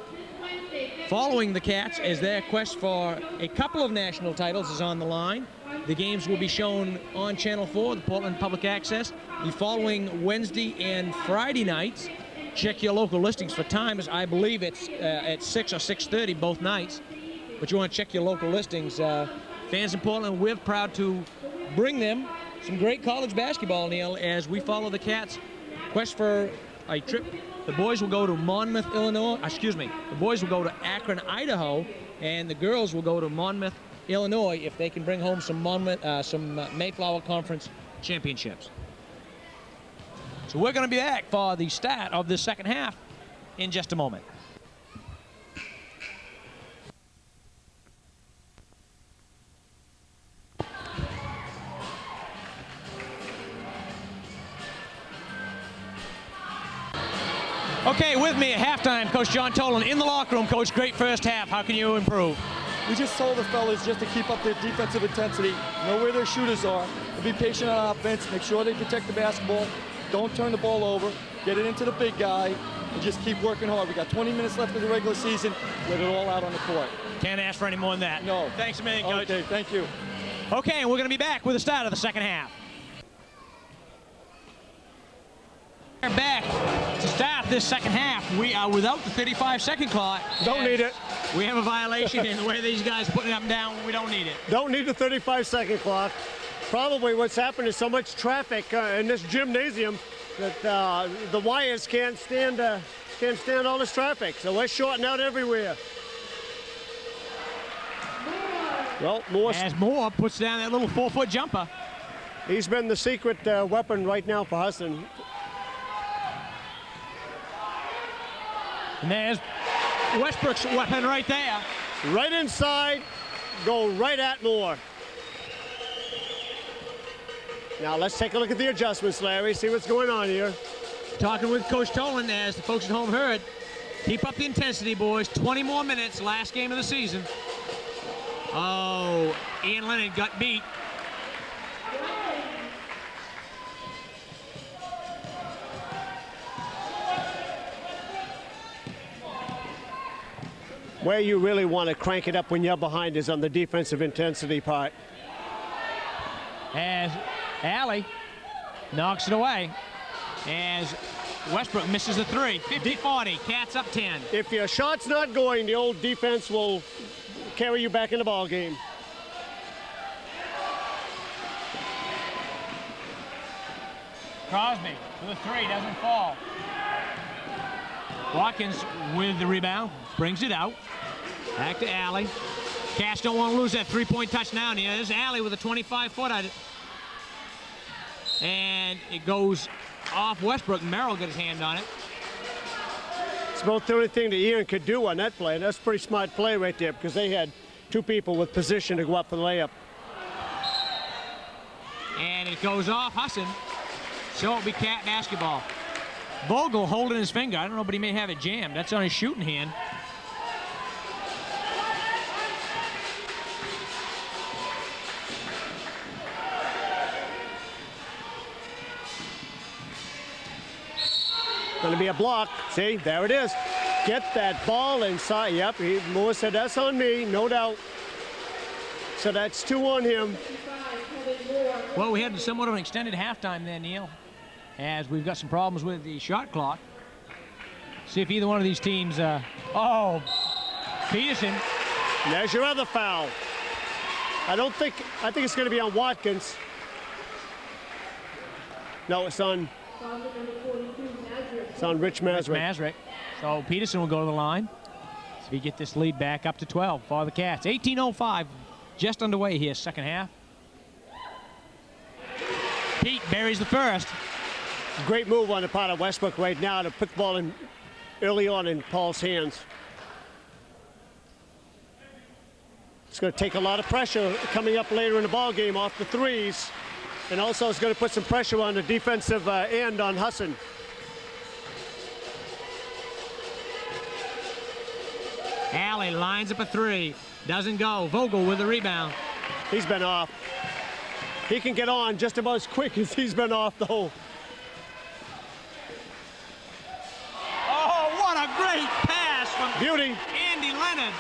following the Cats as their quest for a couple of national titles is on the line. The games will be shown on Channel 4, the Portland Public Access, the following Wednesday and Friday nights. Check your local listings for times. I believe it's at 6 or 6:30 both nights, but you want to check your local listings. Fans in Portland, we're proud to bring them some great college basketball, Neil, as we follow the Cats' quest for a trip. The boys will go to Monmouth, Illinois. The boys will go to Akron, Idaho, and the girls will go to Monmouth, Illinois, if they can bring home some Mayflower Conference championships. So we're going to be back for the start of the second half in just a moment. Okay, with me at halftime, Coach John Tolan. In the locker room, Coach, great first half. How can you improve?
We just told the fellas just to keep up their defensive intensity, know where their shooters are, and be patient on offense, make sure they protect the basketball, don't turn the ball over, get it into the big guy, and just keep working hard. We got 20 minutes left of the regular season. Let it all out on the court.
Can't ask for any more than that.
No.
Thanks a million, Coach.
Okay, thank you.
Okay, and we're going to be back with the start of the second half. We're back to start this second half. We are without the 35-second clock.
Don't need it.
We have a violation, and the way these guys are putting it up and down, we don't need it.
Don't need the 35-second clock. Probably what's happened is so much traffic in this gymnasium that the wires can't stand all this traffic. So we're shorting out everywhere. Well,
as Moore puts down that little 4-foot jumper.
He's been the secret weapon right now for Husson.
And there's Westbrook's weapon right there.
Right inside, go right at Moore. Now let's take a look at the adjustments, Larry, see what's going on here.
Talking with Coach Tolan, as the folks at home heard. Keep up the intensity, boys. 20 more minutes, last game of the season. Oh, Ian Leonard got beat.
Where you really want to crank it up when you're behind is on the defensive intensity part.
As Alley knocks it away. As Westbrook misses the three. 50-40, Cats up 10.
If your shot's not going, the old defense will carry you back in the ball game.
Crosby for the three, doesn't fall. Watkins with the rebound, brings it out. Back to Alley. Cats don't want to lose that three-point touchdown here. There's Alley with a 25-foot at it. And it goes off Westbrook. Merrill got his hand on it.
It's about the only thing that Ian could do on that play. And that's a pretty smart play right there because they had two people with position to go up for the layup.
And it goes off Husson. So it'll be Cat basketball. Vogel holding his finger. I don't know, but he may have it jammed. That's on his shooting hand.
Going to be a block. See, there it is. Get that ball inside. Yep, Moore said that's on me, no doubt. So that's 2 on him.
Well, we had somewhat of an extended halftime there, Neil, as we've got some problems with the shot clock. See if either one of these teams, oh, Peterson.
And there's your other foul. I think it's going to be on Watkins. No, it's on Rich Masrick.
So Peterson will go to the line. So we get this lead back up to 12 for the Cats. 18:05, just underway here, second half. Pete buries the first.
Great move on the part of Westbrook right now to put the ball in early on in Paul's hands. It's going to take a lot of pressure coming up later in the ball game off the threes. And also it's going to put some pressure on the defensive end on Husson.
Alley lines up a 3. Doesn't go. Vogel with the rebound.
He's been off. He can get on just about as quick as he's been off, though.
Oh, what a great pass from
Beauty.
Andy Leonard.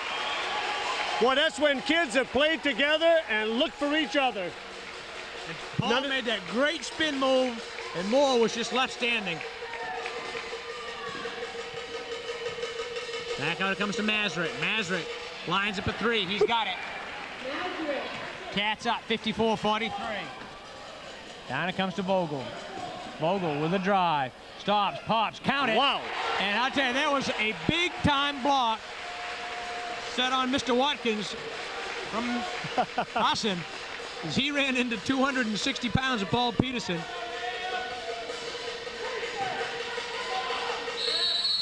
Well, that's when kids have played together and looked for each other.
And Paul made that great spin move, and Moore was just left standing. Back out it comes to Masrick. Masrick lines up a 3. He's got it. Cats up 54-43. Down it comes to Vogel. Vogel with a drive. Stops, pops, count it.
Wow.
And I'll tell you, that was a big-time block set on Mr. Watkins from Husson as he ran into 260 pounds of Paul Peterson.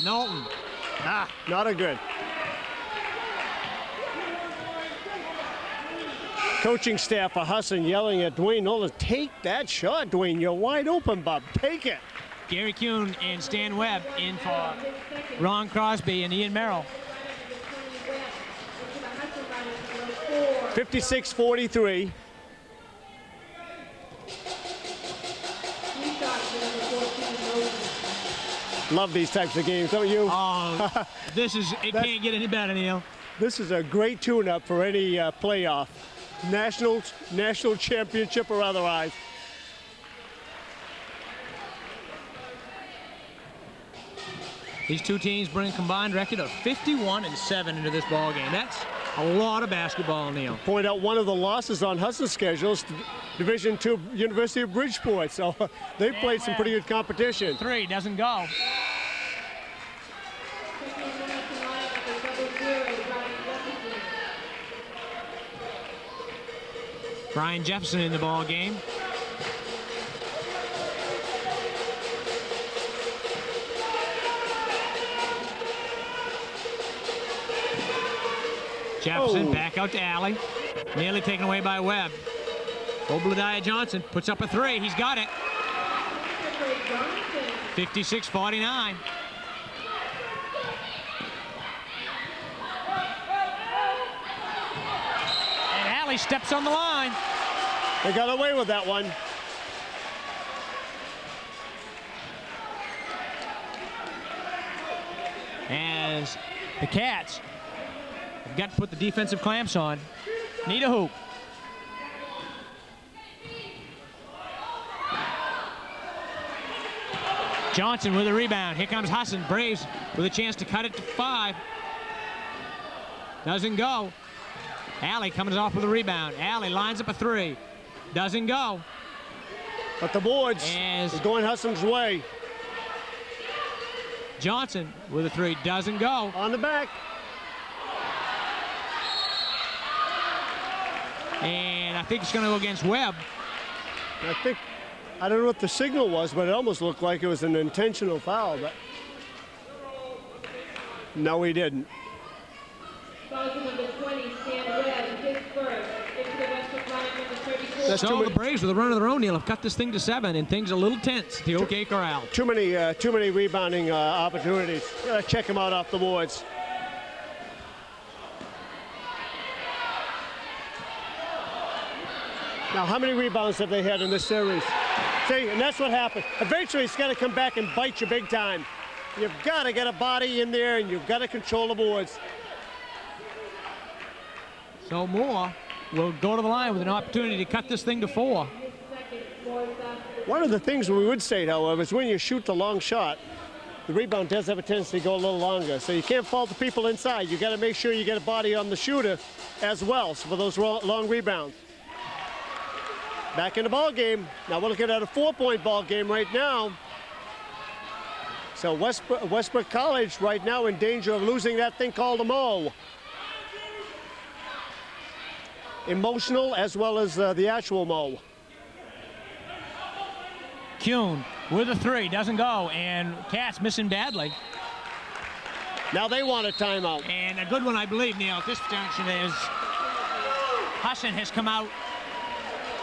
Knowlton.
Not a good. Coaching staff for Husson yelling at Dwayne Nolan, take that shot, Dwayne. You're wide open, bub. Take it.
Gary Kuhn and Stan Webb in for Ron Crosby and Ian Merrill.
56-43. Love these types of games, don't you?
Oh, it can't get any better, Neil.
This is a great tune-up for any playoff, national championship or otherwise.
These two teams bring a combined record of 51-7 into this ball game. That's a lot of basketball, Neil.
Point out one of the losses on Husson's schedule is Division II University of Bridgeport, so they've played some pretty good competition.
3 doesn't go. Brian Jefferson in the ball game. Jefferson back out to Alley. Nearly taken away by Webb. Obadiah Johnson puts up a 3. He's got it. 56-49. And Alley steps on the line.
They got away with that one.
As the Cats have got to put the defensive clamps on. Need a hoop. Johnson with a rebound. Here comes Husson. Braves with a chance to cut it to 5. Doesn't go. Alley comes off with a rebound. Alley lines up a 3. Doesn't go.
But the boards is going Husson's way.
Johnson with a 3. Doesn't go.
On the back.
And I think it's going to go against Webb.
I don't know what the signal was, but it almost looked like it was an intentional foul. But no, he didn't.
So the Braves with a run of their own, Neil, have cut this thing to 7, and things are a little tense at the OK Corral.
Too many rebounding opportunities. Check him out off the boards. Now, how many rebounds have they had in this series? See, and that's what happened. Eventually, it's got to come back and bite you big time. You've got to get a body in there, and you've got to control the boards.
So Moore will go to the line with an opportunity to cut this thing to 4.
One of the things we would say, however, is when you shoot the long shot, the rebound does have a tendency to go a little longer. So you can't fault the people inside. You got to make sure you get a body on the shooter as well, so for those long rebounds. Back in the ball game. Now we're looking at a 4-point ball game right now. So Westbrook College right now in danger of losing that thing called a Mo. Emotional as well as the actual Mo.
Kuhn with a 3, doesn't go, and Cats missing badly.
Now they want a timeout.
And a good one, I believe, Neil, at this junction is Husson has come out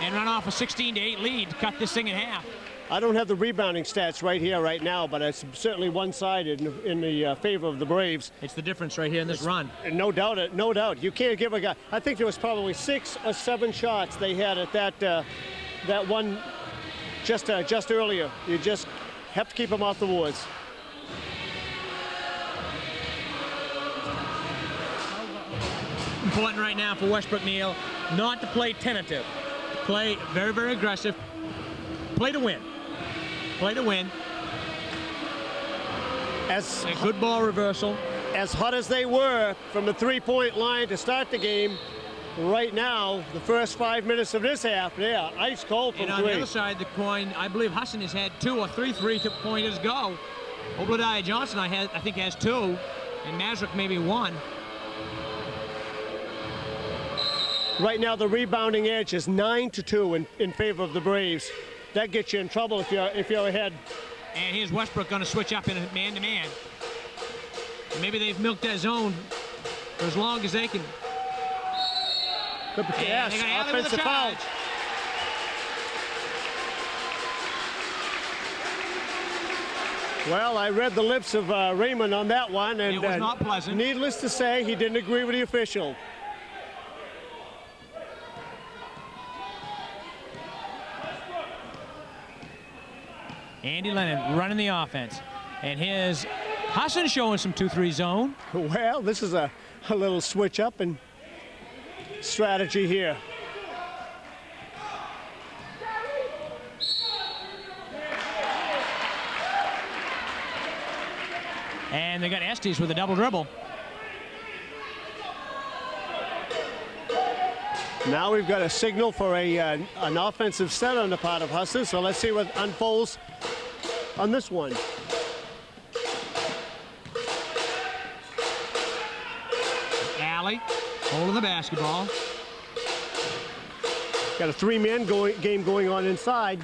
and run off a 16-8 lead to cut this thing in half.
I don't have the rebounding stats right here right now, but it's certainly one-sided in the favor of the Braves.
It's the difference right here in this run.
No doubt, no doubt. You can't give a guy. I think there was probably 6 or 7 shots they had at that one just earlier. You just have to keep them off the boards.
Important right now for Westbrook, Neil, not to play tentative. Play very, very aggressive. Play to win. Play to win.
As
a good ball reversal.
As hot as they were from the 3-point line to start the game, right now, the first 5 minutes of this half, they're ice cold from 3.
And on the other side of the coin, I believe Husson has had 2 or 3 3-pointers go. Obadiah Johnson, I think, has 2, and Mazurek maybe 1.
Right now, the rebounding edge is 9-2 in favor of the Braves. That gets you in trouble if you're ahead.
And here's Westbrook going to switch up in a man-to-man. Maybe they've milked that zone for as long as they can.
Yes, offensive foul. Well, I read the lips of Raymond on that one, and
it was not pleasant.
Needless to say, he didn't agree with the official.
Andy Lennon running the offense. And here's Husson showing some 2-3 zone.
Well, this is a little switch up and strategy here.
And they got Estes with a double dribble.
Now we've got a signal for an offensive set on the part of Husson, so let's see what unfolds on this one.
Alley holding the basketball.
Got a 3-man game going on inside.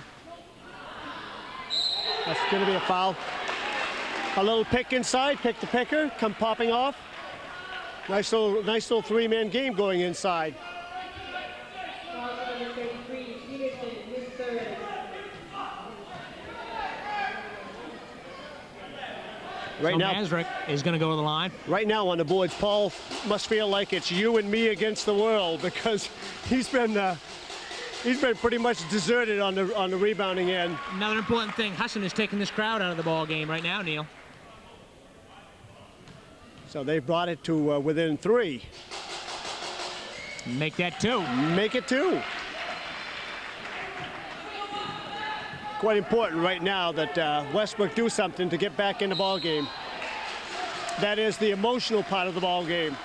That's going to be a foul. A little pick inside, pick the picker, come popping off. Nice little 3-man game going inside. Right now,
Mazurek is going to go to the line.
Right now on the boards, Paul must feel like it's you and me against the world, because he's been pretty much deserted on the rebounding end.
Another important thing, Husson is taking this crowd out of the ball game right now, Neil.
So they've brought it to within 3.
Make that 2.
Make it 2. Quite important right now that Westbrook do something to get back in the ball game. That is the emotional part of the ball game.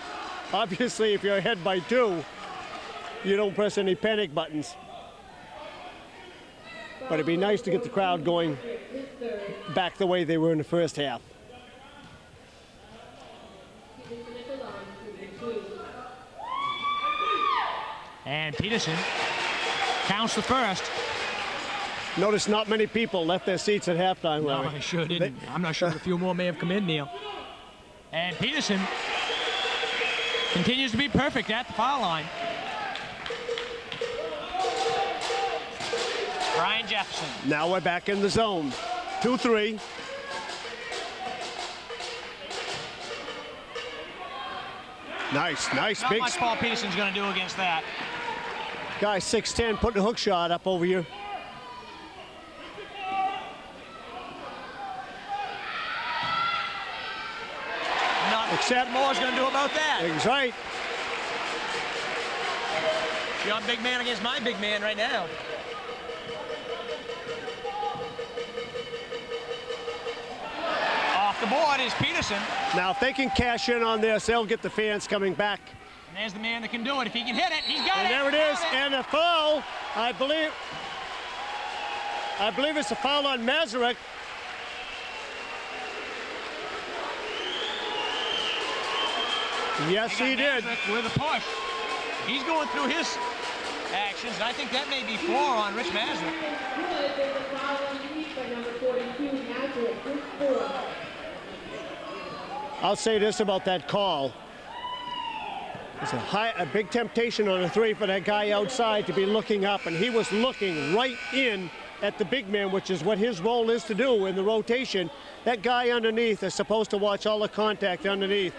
Obviously, if you're ahead by 2, you don't press any panic buttons. But it'd be nice to get the crowd going back the way they were in the first half.
And Peterson counts the first.
Notice not many people left their seats at halftime, Larry.
No, I sure didn't. I'm not sure if a few more may have come in, Neil. And Peterson continues to be perfect at the foul line. Brian Jefferson.
Now we're back in the zone. 2-3. Nice,
Not
big.
much Paul Peterson's going to do against that.
Guy 6'10", putting a hook shot up over you. Except
Moore's going to do about that.
That's right.
Your big man against my big man right now. Off the board is Peterson.
Now, if they can cash in on this, they'll get the fans coming back.
And there's the man that can do it. If he can hit it, he's got
And
it.
there it is, and a foul. I believe it's a foul on Mazurek. Yes, he did.
With a push. He's going through his actions, and I think that may be 4 on Rich Mazurek.
I'll say this about that call. It's a big temptation on a 3 for that guy outside to be looking up, and he was looking right in at the big man, which is what his role is to do in the rotation. That guy underneath is supposed to watch all the contact underneath.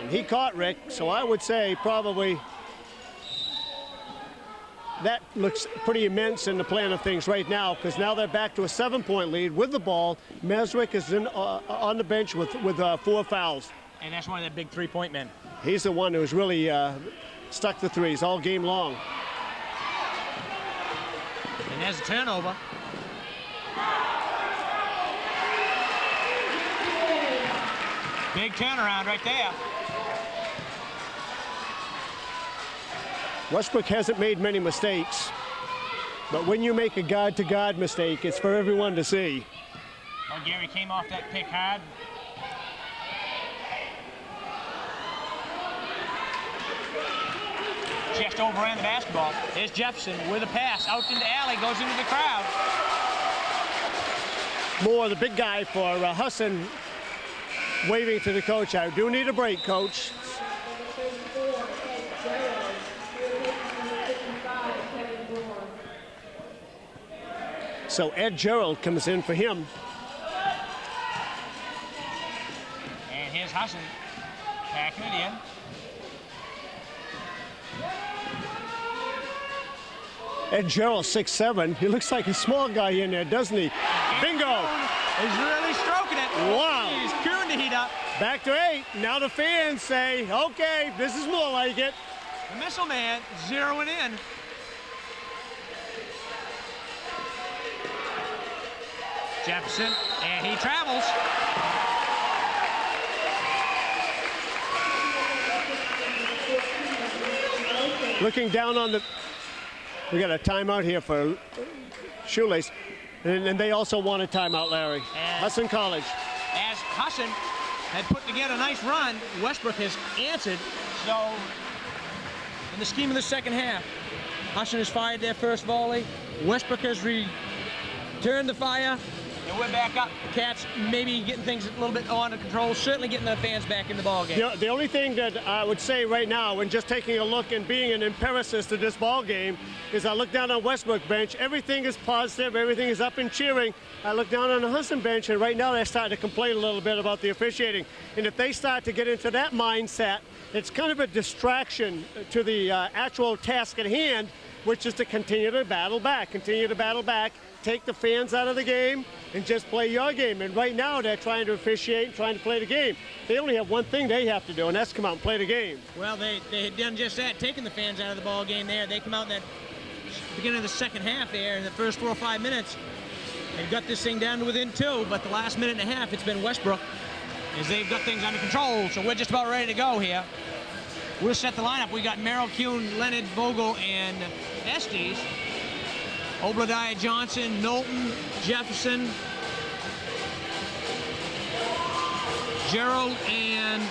And he caught Rick, so I would say probably that looks pretty immense in the plan of things right now, because now they're back to a 7-point lead with the ball. Mazurek is on the bench with 4 fouls.
And that's one of the big 3-point men.
He's the one who's really stuck the threes all game long.
And there's a turnover. Big turnaround right there.
Westbrook hasn't made many mistakes, but when you make a guard-to-guard mistake, it's for everyone to see.
Oh, Gary came off that pick hard. Just overran the basketball. Here's Jefferson with a pass out into the alley, goes into the crowd.
Moore, the big guy for Husson, waving to the coach. I do need a break, coach. So Ed Gerald comes in for him.
And here's Husson packing it in.
Ed Gerald, 6'7". He looks like a small guy in there, doesn't he? Bingo!
He's really stroking it.
Wow.
He's curing to heat up.
Back to 8. Now the fans say, okay, this is more like it.
The missile man zeroing in. Jefferson, and he travels.
Looking down on the, we got a timeout here for Shoelace, and they also want a timeout, Larry. Husson College.
As Husson had put together a nice run, Westbrook has answered. So, in the scheme of the second half, Husson has fired their first volley. Westbrook has returned the fire. And we're back up. The Cats maybe getting things a little bit under control, certainly getting the fans back in the ball game.
The only thing that I would say right now, and just taking a look and being an empiricist to this ball game, is I look down on Westbrook bench. Everything is positive. Everything is up and cheering. I look down on the Husson bench, and right now they're starting to complain a little bit about the officiating. And if they start to get into that mindset, it's kind of a distraction to the actual task at hand, which is to continue to battle back, take the fans out of the game, and just play your game. And right now they're trying to officiate and trying to play the game. They only have one thing they have to do, and that's come out and play the game.
Well, they had done just that, taking the fans out of the ball game there. They come out in that beginning of the second half there, in the first 4 or 5 minutes. They've got this thing down to within 2, but the last minute and a half, it's been Westbrook, as they've got things under control. So we're just about ready to go here. We'll set the lineup. We got Merrill, Kuhn, Leonard, Vogel, and Estes. Obadiah Johnson, Knowlton, Jefferson, Gerald, and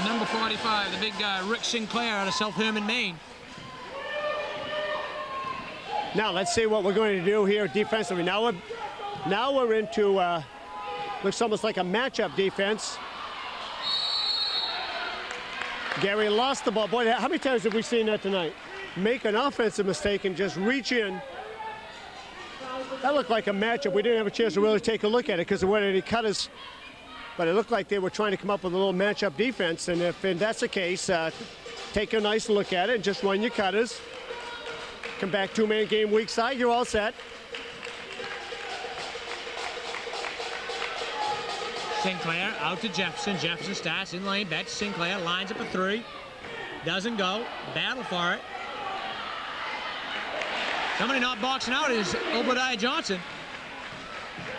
number 45, the big guy, Rick Sinclair out of South Herman, Maine.
Now let's see what we're going to do here defensively. Now we're into looks almost like a matchup defense. Gary lost the ball. Boy, how many times have we seen that tonight? Make an offensive mistake and just reach in. That looked like a matchup. We didn't have a chance to really take a look at it because there weren't any cutters. But it looked like they were trying to come up with a little matchup defense. And if that's the case, take a nice look at it and just run your cutters. Come back 2-man game weak side. You're all set.
Sinclair out to Jefferson. Jefferson starts in lane, back to Sinclair, lines up a three. Doesn't go. Battle for it. Somebody not boxing out is Obadiah Johnson.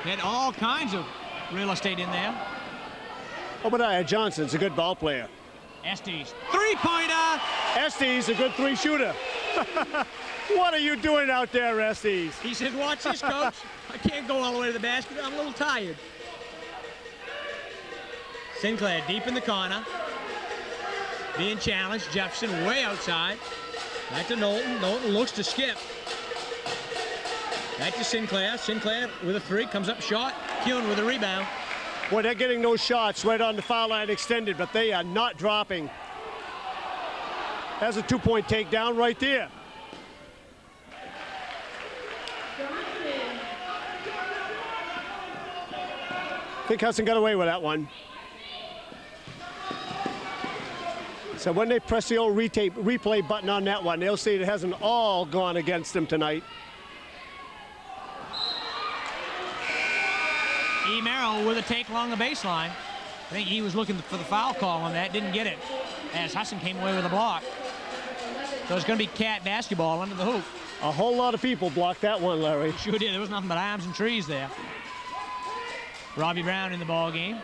Had all kinds of real estate in there.
Obadiah Johnson's a good ball player.
Estes, three-pointer.
Estes, a good three-shooter. What are you doing out there, Estes?
He said, watch this, coach. I can't go all the way to the basket. I'm a little tired. Sinclair deep in the corner. Being challenged. Jefferson way outside. Back to Knowlton. Knowlton looks to skip. Back to Sinclair. Sinclair with a three. Comes up short. Kuhn with a rebound.
Boy, they're getting those shots right on the foul line extended, but they are not dropping. That's a two-point takedown right there. I think Husson got away with that one. So when they press the old replay button on that one, they'll see it hasn't all gone against them tonight.
E. Merrill with a take along the baseline. I think he was looking for the foul call on that, didn't get it, as Husson came away with a block. So it's going to be cat basketball under the hoop.
A whole lot of people blocked that one, Larry.
Sure did. There was nothing but arms and trees there. Robbie Brown in the ball game.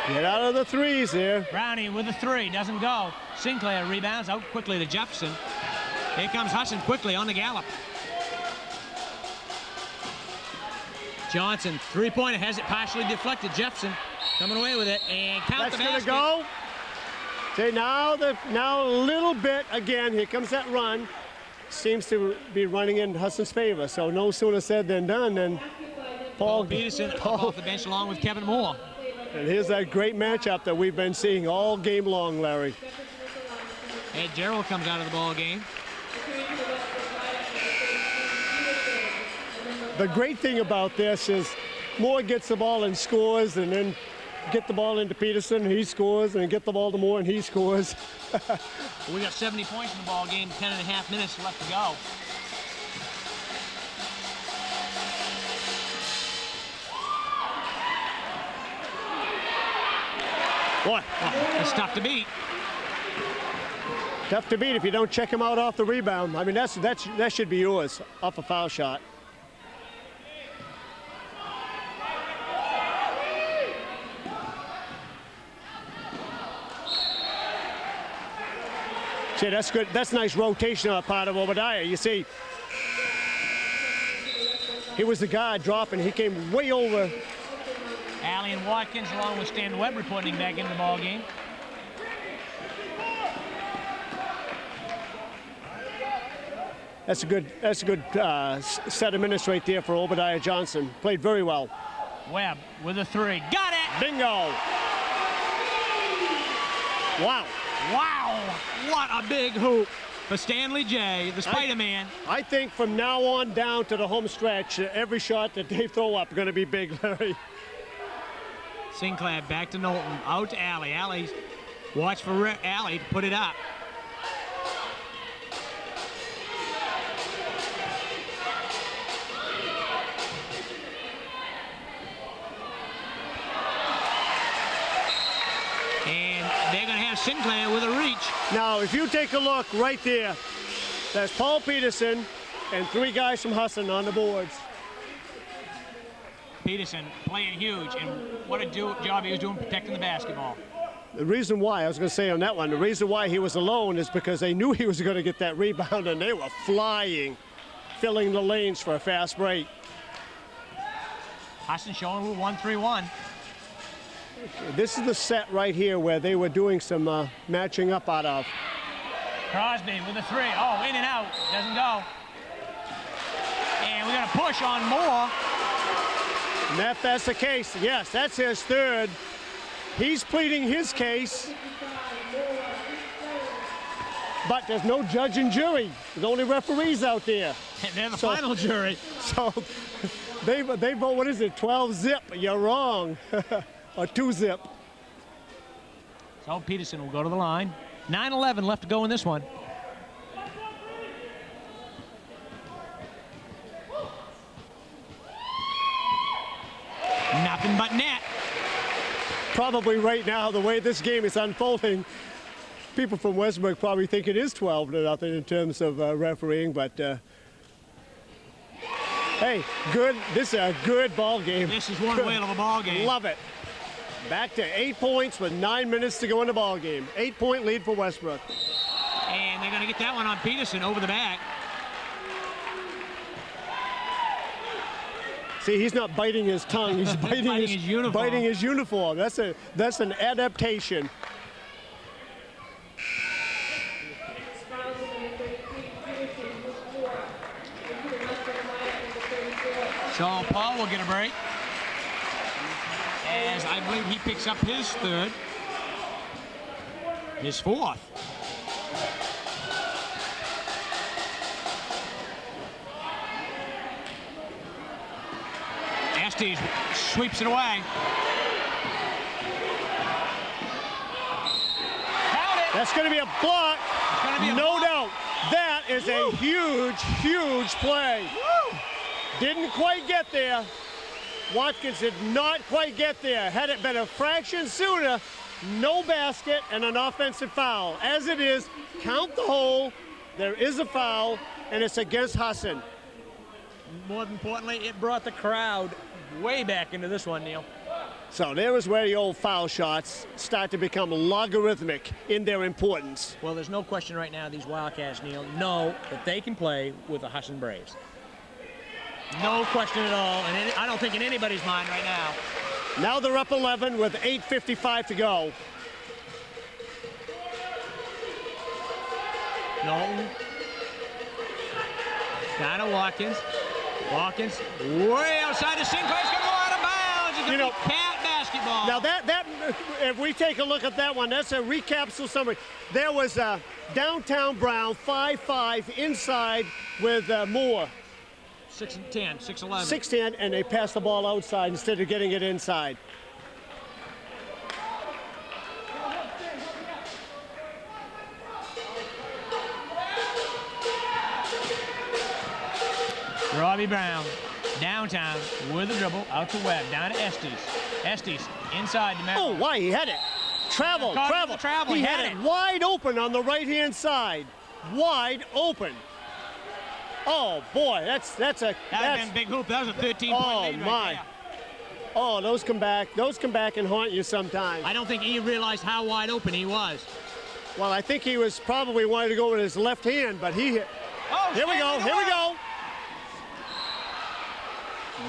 Get out of the threes here.
Brownie with a three, doesn't go. Sinclair rebounds out quickly to Jefferson. Here comes Husson quickly on the gallop. Johnson, three-pointer, has it partially deflected. Jefferson coming away with it, and count the basket.
That's gonna go. See, now a little bit again. Here comes that run. Seems to be running in Husson's favor. So no sooner said than done. And
Paul Peterson off the bench along with Kevin Moore.
And here's that great matchup that we've been seeing all game long, Larry.
Ed Gerald comes out of the ball game.
The great thing about this is Moore gets the ball and scores, and then get the ball into Peterson, he scores, and get the ball to Moore, and he scores.
We got 70 points in the ball game, 10.5 minutes left to go.
Boy,
it's tough to beat.
Tough to beat if you don't check him out off the rebound. I mean, that should be yours off a foul shot. See, that's good. That's nice rotation on the part of Obadiah. You see, he was the guard dropping. He came way over.
Alley and Watkins, along with Stan Webb, reporting back into the ball game.
That's a good set of minutes right there for Obadiah Johnson. Played very well.
Webb with a three. Got it!
Bingo! Wow.
Wow! What a big hoop for Stanley J, the Spider-Man.
I think from now on down to the home stretch, every shot that they throw up is going to be big, Larry.
Sinclair back to Knowlton, out to Alley. Alley's watch for Alley to put it up. And they're going to have Sinclair with a reach.
Now, if you take a look right there, that's Paul Peterson and three guys from Husson on the boards.
Peterson playing huge, and what a job he was doing protecting the basketball.
The reason why, I was going to say on that one, the reason why he was alone is because they knew he was going to get that rebound, and they were flying, filling the lanes for a fast break.
Husson showing a 1-3-1.
This is the set right here where they were doing some matching up out of.
Crosby with a three. Oh, in and out. Doesn't go. And we're going to push on Moore.
And if that's the case, yes, that's his third. He's pleading his case. But there's no judge and jury. There's only referees out there.
And they're the final jury.
So they vote, what is it, 12 zip? You're wrong. Or 2 zip.
So Peterson will go to the line. 9:11 left to go in this one. Nothing but net.
probably right now, the way this game is unfolding, people from Westbrook probably think it is 12-0 in terms of refereeing, but hey, good. This is a good ball game.
This is one whale of a ball game.
Love it. Back to 8 points with 9 minutes to go in the ball game. 8-point lead for Westbrook.
And they're going to get that one on Peterson over the back.
See, he's not biting his tongue. He's biting
his uniform.
Biting his uniform. That's an adaptation.
So Paul will get a break, as I believe he picks up his third, his fourth. Estes sweeps it away.
That's going to be a block. No doubt. That is a huge, huge play.
Woo!
Didn't quite get there. Watkins did not quite get there. Had it been a fraction sooner, no basket and an offensive foul. As it is, count the hole. There is a foul, and it's against Husson.
More importantly, it brought the crowd way back into this one, Neil.
So there is where the old foul shots start to become logarithmic in their importance.
Well, there's no question right now these Wildcats, Neil, know that they can play with the Husson Braves. No question at all, and I don't think in anybody's mind right now.
Now they're up 11 with 8:55 to go.
Knowlton. Down to Watkins. Watkins way outside the single. He's going to go out of bounds. It's going to be cat basketball.
Now that if we take a look at that one, that's a recapsule summary. There was downtown Brown 5-5 inside with Moore.
6'10", 6'11".
6'10", and they passed the ball outside instead of getting it inside.
Robbie Brown, downtown with a dribble, out to Webb, down to Estes. Estes, inside to
Oh, why? He had it. Travel.
Travel.
He had it wide open on the right-hand side. Wide open. Oh, boy, that's
That would have been a big hoop. That was a 13-point lead
my.
right there.
Oh, those come back and haunt you sometimes.
I don't think he realized how wide open he was.
Well, I think he was probably wanting to go with his left hand, but he hit.
Oh,
here we go.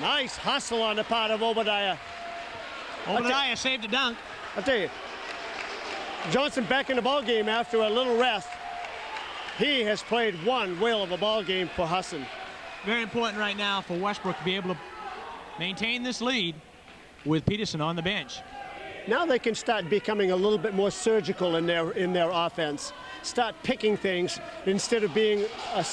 Nice hustle on the part of Obadiah.
Obadiah saved a dunk.
I'll tell you, Johnson back in the ball game after a little rest. He has played one whale of a ball game for Husson.
Very important right now for Westbrook to be able to maintain this lead with Peterson on the bench.
Now they can start becoming a little bit more surgical in their offense. Start picking things instead of being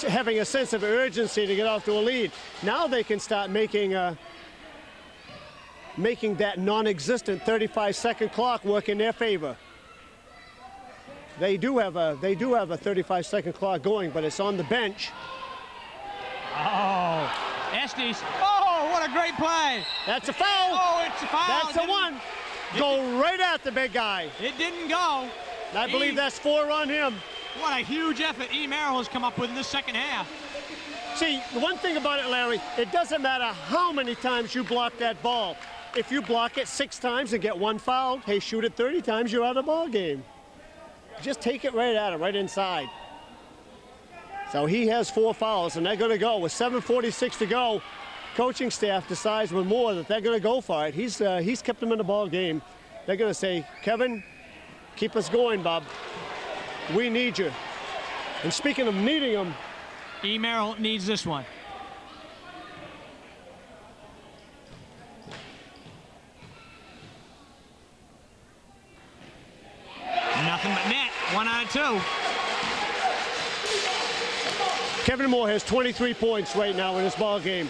having a sense of urgency to get off to a lead. Now they can start making that non-existent 35-second clock work in their favor. They do have a 35-second clock going, but it's on the bench.
Oh, Estes. Oh, what a great play.
That's a foul.
Oh, it's a foul.
That's a one. Go right at the big guy.
It didn't go.
I believe that's 4 on him.
What a huge effort E. Merrill has come up with in the second half.
See, the one thing about it, Larry, it doesn't matter how many times you block that ball. If you block it 6 times and get 1 foul, hey, shoot it 30 times, you're out of the ball game. Just take it right at him, right inside. So he has 4 fouls, and they're going to go with 7:46 to go. Coaching staff decides with Moore that they're going to go for it. He's kept them in the ball game. They're going to say, Kevin, keep us going, Bob. We need you. And speaking of needing them,
E. Merrill needs this one. Nothing but net. 1 out of 2.
Kevin Moore has 23 points right now in this ball game.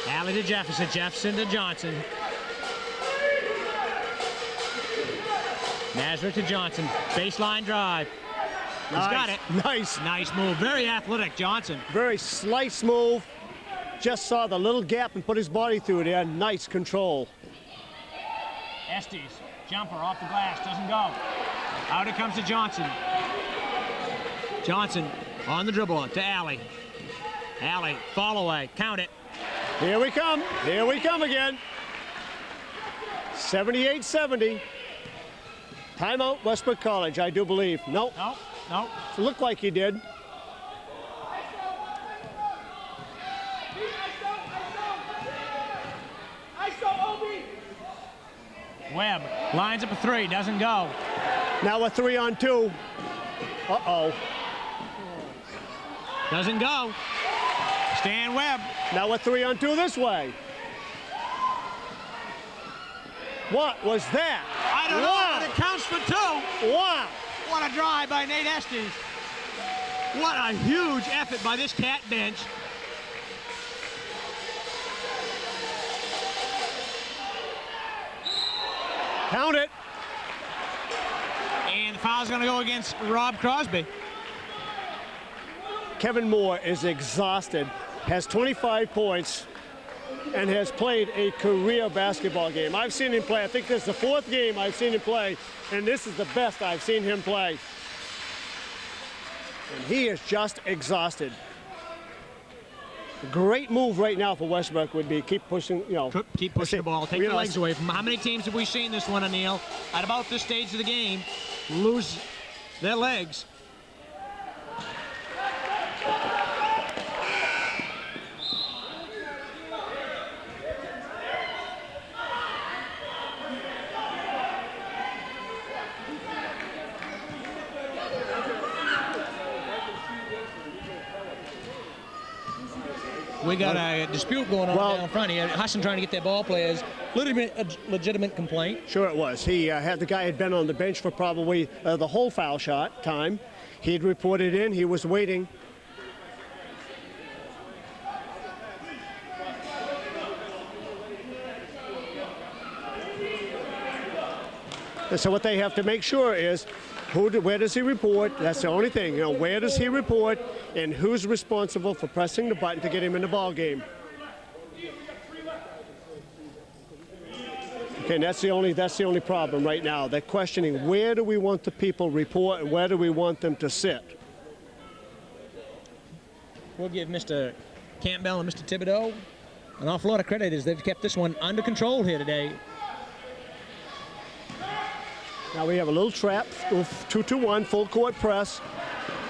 Alley to Jefferson. Jefferson to Johnson. Nazareth to Johnson. Baseline drive. He's got it.
Nice.
Nice move. Very athletic, Johnson.
Very slice move. just saw the little gap and put his body through there. Nice control.
Estes, jumper off the glass, doesn't go. Out it comes to Johnson. Johnson on the dribble to Alley. Alley, fall away, count it.
Here we come again. 78-70. Timeout, Westbrook College, I do believe. Nope.
Nope.
It looked like he did.
Webb lines up a three, doesn't go.
Now a 3-on-2. Uh-oh.
Doesn't go. Stan Webb.
Now a 3-on-2 this way. What was that?
I don't know, but it counts for 2.
Wow.
What a drive by Nate Estes. What a huge effort by this Cat bench.
Count it.
And the foul's going to go against Rob Crosby.
Kevin Moore is exhausted, has 25 points, and has played a career basketball game. I've seen him play. I think this is the 4th game I've seen him play, and this is the best I've seen him play. And he is just exhausted. A great move right now for Westbrook would be keep pushing,
Keep pushing the ball. Take the legs away from him. How many teams have we seen this one, Anil, at about this stage of the game, lose their legs? We got a dispute going on down front here. Husson trying to get their ball players. Legitimate complaint.
Sure it was. He the guy had been on the bench for probably the whole foul shot time. He had reported in. He was waiting. And so what they have to make sure is where does he report? That's the only thing. Where does he report, and who's responsible for pressing the button to get him in the ball game? Okay, and that's the only problem right now. They're questioning where do we want the people report and where do we want them to sit.
We'll give Mr. Campbell and Mr. Thibodeau an awful lot of credit as they've kept this one under control here today.
Now we have a little trap, 2-1, full court press.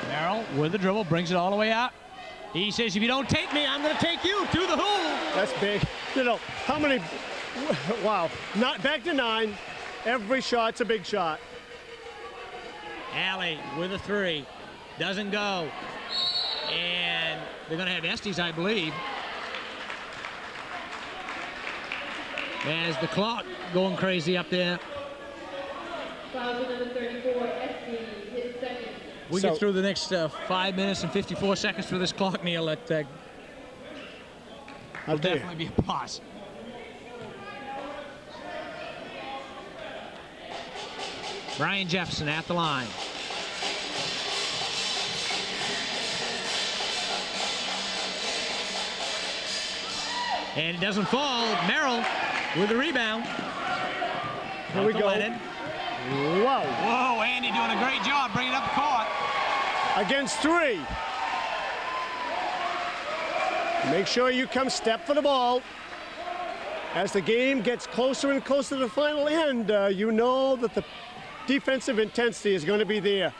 Merrill with the dribble, brings it all the way out. He says, if you don't take me, I'm going to take you to the hole.
That's big. How many, wow, not back to 9. Every shot's a big shot.
Alley with a 3, doesn't go. And they're going to have Estes, I believe. As the clock going crazy up there.
Foul number 34, Estes, his second.
We get through the next 5 minutes and 54 seconds for this clock, Neil. That will definitely be a pause. Brian Jefferson at the line. And it doesn't fall. Merrill with the rebound.
Here we go.
Lennon.
Whoa.
Whoa, Andy doing a great job bringing up the court.
Against 3. Make sure you come step for the ball. As the game gets closer and closer to the final end, you know that the defensive intensity is going to be there.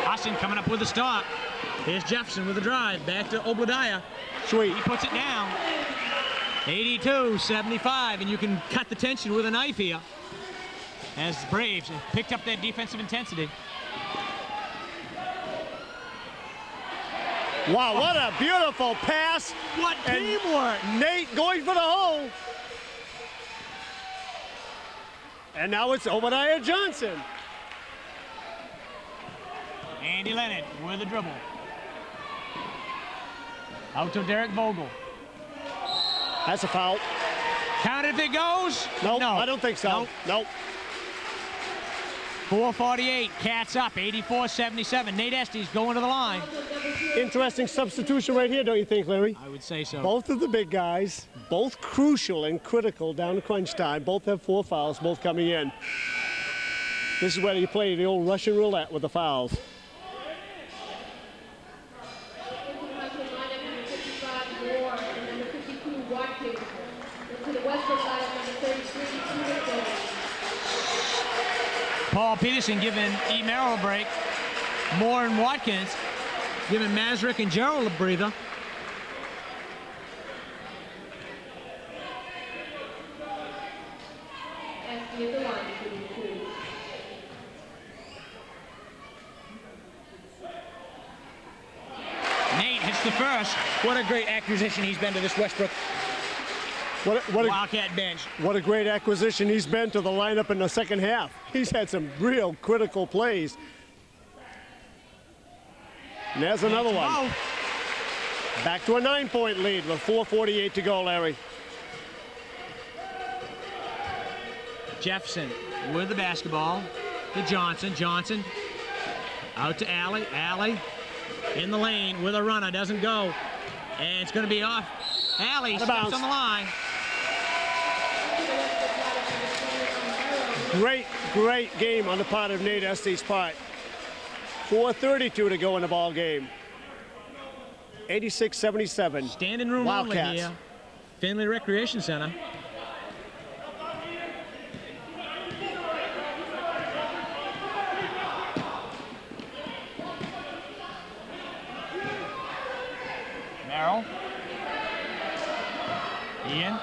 Husson coming up with a stop. Here's Jefferson with a drive. Back to Obadiah.
Sweet.
He puts it down. 82-75, and you can cut the tension with a knife here as the Braves have picked up that defensive intensity.
Wow, what a beautiful pass.
What teamwork.
Nate going for the hole. And now it's Obadiah Johnson.
Andy Leonard with a dribble. Out to Derek Vogel.
That's a foul.
Count it if it goes.
Nope,
No,
I don't think so.
Nope.
Nope.
4:48, Cats up, 84-77. Nate Estes going to the line.
Interesting substitution right here, don't you think, Larry?
I would say so.
Both of the big guys, both crucial and critical down to crunch time. Both have 4 fouls, both coming in. This is where you play the old Russian roulette with the fouls.
Paul Peterson giving E. Merrill a break. Moore and Watkins giving Masrick and Gerald a breather. Nate hits the first. What a great acquisition he's been to this Westbrook Wildcat bench.
What a great acquisition he's been to the lineup in the second half. He's had some real critical plays. And there's another one. Back to a 9-point lead with 4:48 to go, Larry.
Jefferson with the basketball to Johnson. Johnson out to Alley. Alley in the lane with a runner. Doesn't go. And it's going to be off. Alley steps on the line.
Great game on the part of Nate Estes' part. 4:32 to go in the ball game. 86-77.
Standing room
Wildcats.
only here. Finley Recreation Center. Merrill. Ian.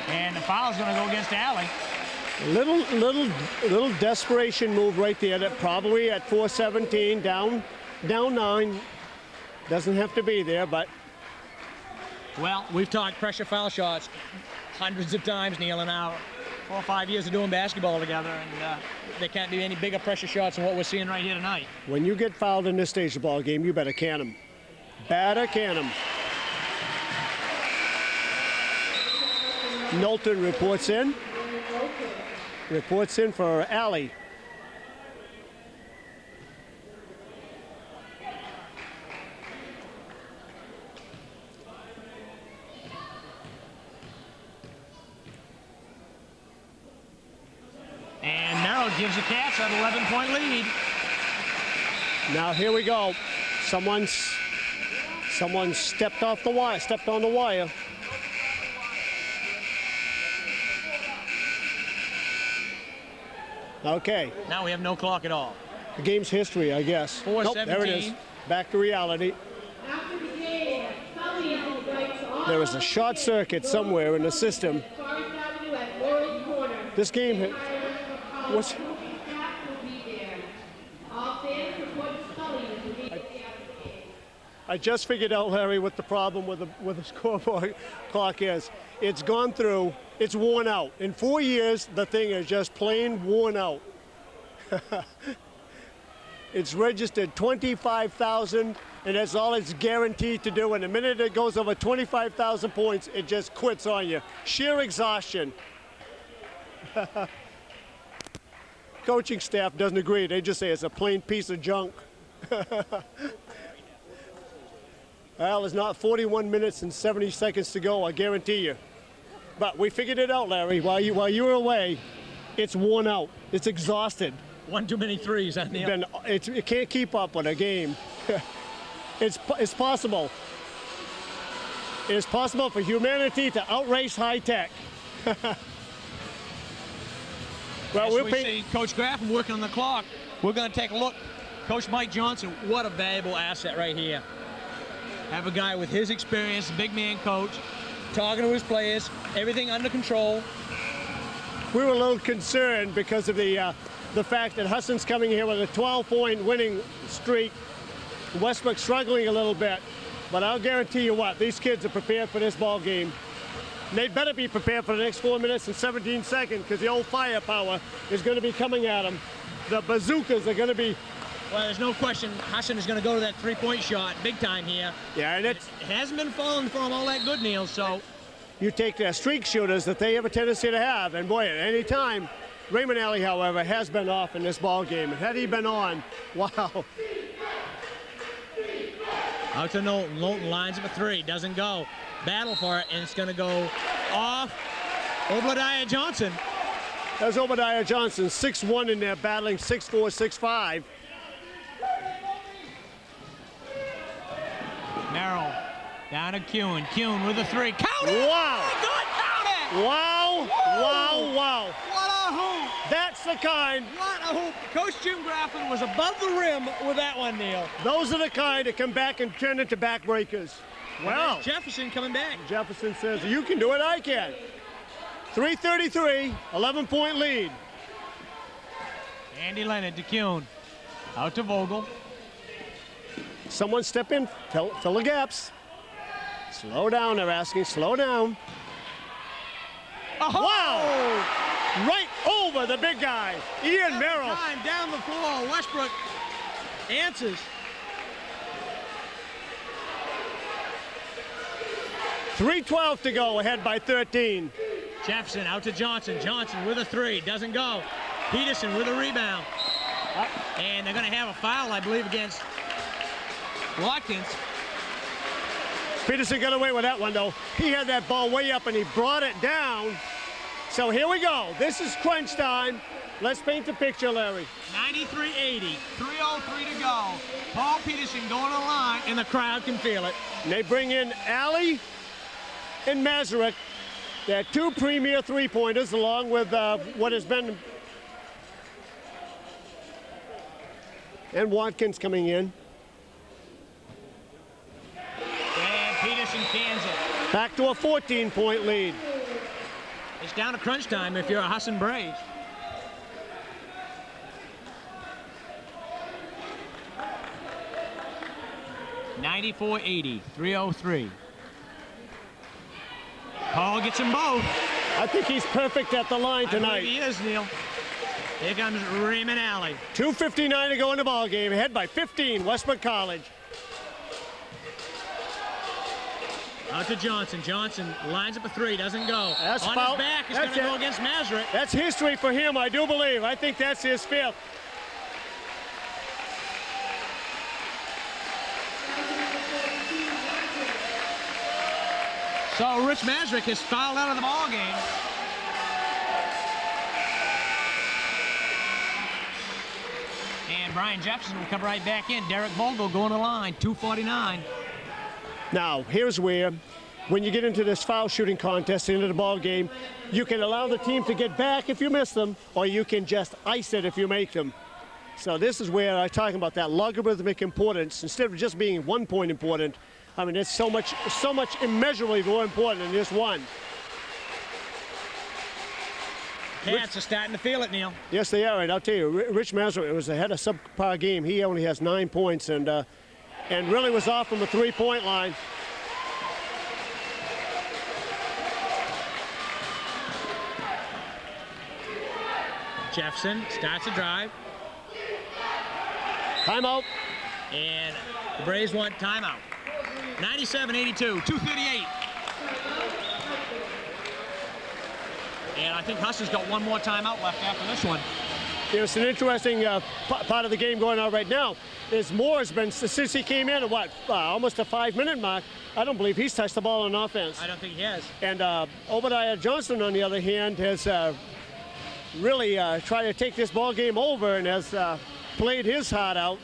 And the foul's going to go against Alley.
Little desperation move right there. That probably at 4:17, down 9. Doesn't have to be there, but.
Well, we've talked pressure foul shots hundreds of times, Neil, in our 4 or 5 years of doing basketball together, and there can't be any bigger pressure shots than what we're seeing right here tonight.
When you get fouled in this stage of the ball game, you better can them. Better can them. Knowlton reports in. Reports in for Alley.
And Merrill gives the Cats an 11-point lead.
Now here we go. Someone stepped off the wire, stepped on the wire. Okay.
Now we have no clock at all.
The game's history, I guess.
4:17.
Nope, there it is. Back to reality. There was a short circuit somewhere in the system. This game was. I just figured out, Larry, what the problem with the scoreboard clock is. It's gone through. It's worn out. In 4 years, the thing is just plain worn out. It's registered 25,000, and that's all it's guaranteed to do. And the minute it goes over 25,000 points, it just quits on you. Sheer exhaustion. Coaching staff doesn't agree. They just say it's a plain piece of junk. Well, there's not 41 minutes and 70 seconds to go, I guarantee you. But we figured it out, Larry. While you were away, it's worn out. It's exhausted.
One too many threes, huh, Neil?
It can't keep up with a game. It's possible. It is possible for humanity to outrace high tech.
Well, we'll see Coach Graffin working on the clock. We're going to take a look. Coach Mike Johnson, what a valuable asset right here. Have a guy with his experience, big man coach, talking to his players, everything under control.
We were a little concerned because of the fact that Husson's coming here with a 12-point winning streak. Westbrook struggling a little bit, but I'll guarantee you what, these kids are prepared for this ball game. And they better be prepared for the next 4 minutes and 17 seconds because the old firepower is going to be coming at them. The bazookas are going to be.
Well, there's no question Husson is going to go to that three-point shot big time here.
Yeah, and it
hasn't been falling for him all that good, Neil, so.
You take their streak shooters that they have a tendency to have, and boy, at any time, Raymond Alley, however, has been off in this ball game. Had he been on, wow.
Out to Knowlton. Knowlton lines up a three. Doesn't go. Battle for it, and it's going to go off. Obadiah Johnson.
That's Obadiah Johnson, 6'1" in there, battling 6'4", 6'5".
Merrill down to Kuhn. Kuhn with a three. Count it!
Wow!
Good, count it!
Wow,
Woo!
wow, wow.
What a hoop!
That's the kind.
What a hoop! Coach Jim Graffin was above the rim with that one, Neil.
Those are the kind that come back and turn into backbreakers. Wow.
Jefferson coming back.
Jefferson says, you can do it, I can. 3:33, 11-point lead.
Andy Leonard to Kuhn. Out to Vogel.
Someone step in, fill the gaps. Slow down, they're asking, slow down.
Oh!
Wow! Right over the big guy, Ian Merrill.
Time down the floor. Westbrook answers.
.312 to go, ahead by 13.
Jefferson out to Johnson. Johnson with a three. Doesn't go. Peterson with a rebound. And they're going to have a foul, I believe, against Watkins.
Peterson got away with that one, though. He had that ball way up, and he brought it down. So here we go. This is crunch time. Let's paint the picture, Larry.
93-80. 3:03 to go. Paul Peterson going to the line, and the crowd can feel it.
And they bring in Alley and Mazurek. They're two premier three-pointers, along with what has been... And Watkins coming in.
And Peterson cans it.
Back to a 14-point lead.
It's down to crunch time if you're a Husson Braves. (94-80). 3:03. Paul gets them both.
I think he's perfect at the line
I
tonight.
believe he is, Neil. Here comes Raymond Alley.
2:59 to go in the ball game. Ahead by 15, Westbrook College.
Out to Johnson. Johnson lines up a three, doesn't go.
That's
on
foul.
his back, it's going to go against Mazurek.
That's history for him, I do believe. I think that's his fifth.
So Rich Mazurek is fouled out of the ball game. And Brian Jefferson will come right back in. Derek Vogel going to the line, 2:49.
Now, here's where, when you get into this foul shooting contest into the ball game, you can allow the team to get back if you miss them, or you can just ice it if you make them. So this is where I'm talking about that logarithmic importance. Instead of just being 1 point important, I mean, it's so much immeasurably more important than just one.
Cats are starting to feel it, Neil.
Yes, they are, and I'll tell you, Rich Mazurek was ahead of subpar game. He only has 9 points, and really was off from the three-point line.
Jefferson starts a drive.
Timeout.
And the Braves want timeout. 97-82, 2:38. And I think Husson's got one more timeout left after this one.
It's an interesting part of the game going on right now. Is Moore's been, since he came in at what, almost a 5-minute mark, I don't believe he's touched the ball on offense.
I don't think he has.
And Obadiah Johnson, on the other hand, has really tried to take this ball game over and has played his heart out.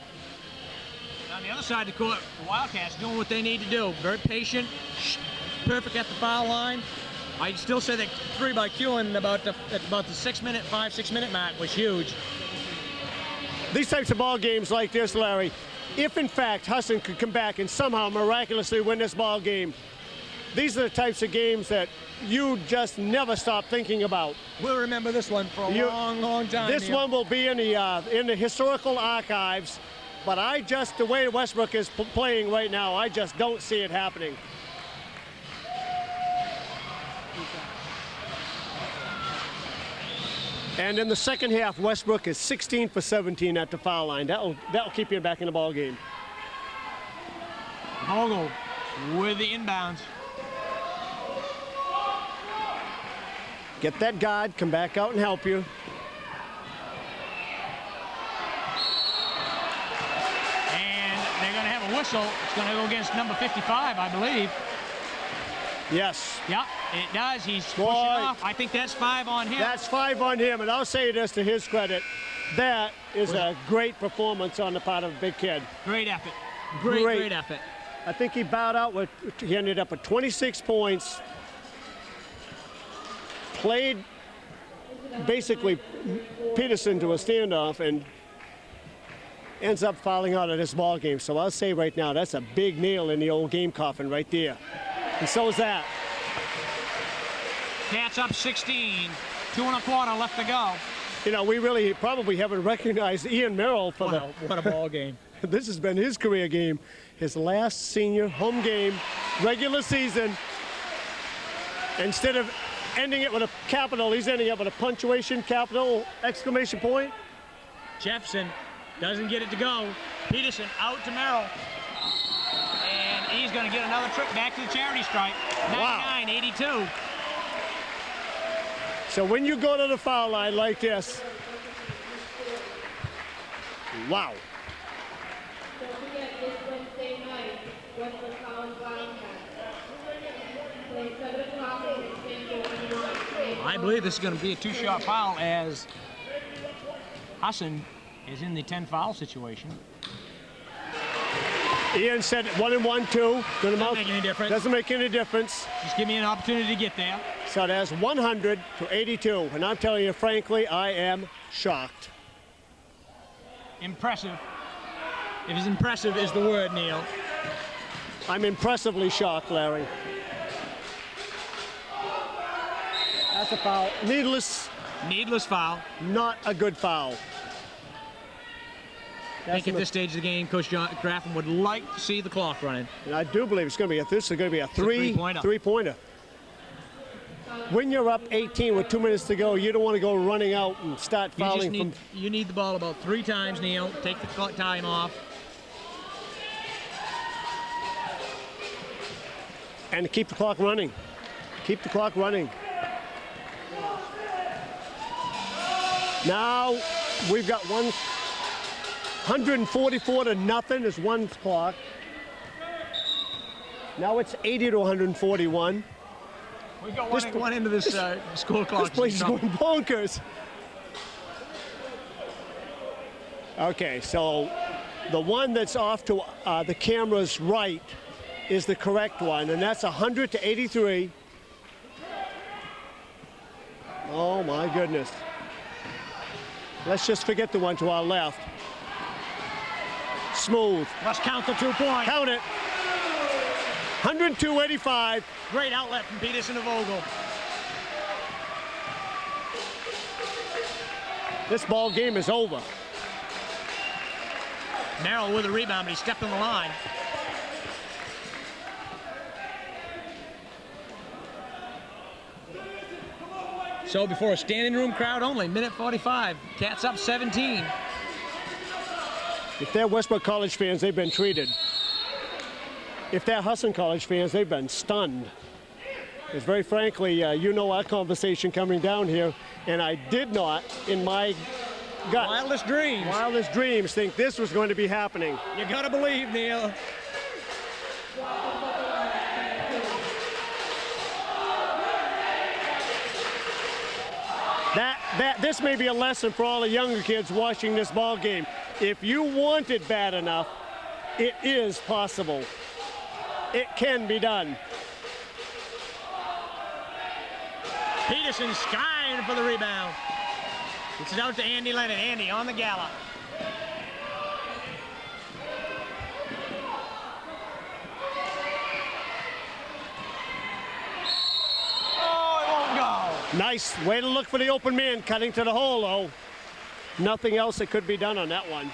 On the other side of the court, the Wildcats doing what they need to do. Very patient, perfect at the foul line. I still say that three by Kuhn about the 6-minute, 5-6-minute mark was huge.
These types of ball games like this, Larry, if in fact Husson could come back and somehow miraculously win this ball game, these are the types of games that you just never stop thinking about.
We'll remember this one for a long, long time.
This one will be in the historical archives, but the way Westbrook is playing right now, I just don't see it happening. And in the second half, Westbrook is 16 for 17 at the foul line. That'll keep you back in the ball game.
Vogel with the inbounds.
Get that guard, come back out and help you.
whistle. It's going to go against number 55, I believe.
Yes.
Yeah, it does. He's pushing
Boy.
off. I think that's 5 on him.
That's 5 on him, and I'll say this to his credit. That is a great performance on the part of a big kid.
Great effort. Great effort.
I think he bowed out with, he ended up with 26 points. Played basically Peterson to a standoff and ends up fouling out of this ball game. So I'll say right now, that's a big nail in the old game coffin right there. And so is that.
Cats up 16. 2 1/4 left to go.
You know, we really probably haven't recognized Ian Merrill for
What a ball game.
This has been his career game, his last senior home game, regular season. Instead of ending it with a capital, he's ending up with a punctuation, capital, exclamation point.
Jefferson doesn't get it to go. Peterson out to Merrill. And he's going to get another trip back to the charity stripe. 99-82.
So when you go to the foul line like this, wow.
Don't forget this Wednesday night, Westbrook College Wildcats. Playing 7 o'clock in San
I believe this is going to be a 2-shot foul as Husson is in the 10 foul situation.
Ian said 1 and 1, 2.
Doesn't make any difference.
Doesn't make any difference.
Just give me an opportunity to get there.
So that's 100 to 82. And I'm telling you, frankly, I am shocked.
Impressive. If it's impressive is the word, Neil.
I'm impressively shocked, Larry. That's a foul. Needless,
Needless foul.
not a good foul.
I think at this stage of the game, Coach John Graffin would like to see the clock running.
And I do believe it's going to be this is going to be a
three-pointer.
three-pointer. When you're up 18 with 2 minutes to go, you don't want to go running out and start fouling.
You need the ball about 3 times, Neil. Take the clock time off.
And keep the clock running. Keep the clock running. Now we've got 144 to nothing is one clock. Now it's 80 to 141.
We got one into this score clock.
This place is going bonkers. Okay, so the one that's off to the camera's right is the correct one, and that's 100 to 83. Oh my goodness. Let's just forget the one to our left. Smooth.
Must count the 2 points.
Count it. 102-85.
Great outlet from Peterson to Vogel.
This ball game is over.
Merrill with a rebound, but he stepped on the line. So before a standing room crowd only, minute 45. Cats up 17.
If they're Westbrook College fans, they've been treated. If they're Husson College fans, they've been stunned. Because very frankly, you know our conversation coming down here, and I did not, in my gut,
Wildest dreams,
think this was going to be happening.
You gotta believe, Neil.
This may be a lesson for all the younger kids watching this ball game. If you want it bad enough, it is possible. It can be done.
Peterson skying for the rebound. It's it out to Andy Leonard. Andy on the gallop. Oh, it won't go.
Nice way to look for the open man, cutting to the hole, though. Nothing else that could be done on that one.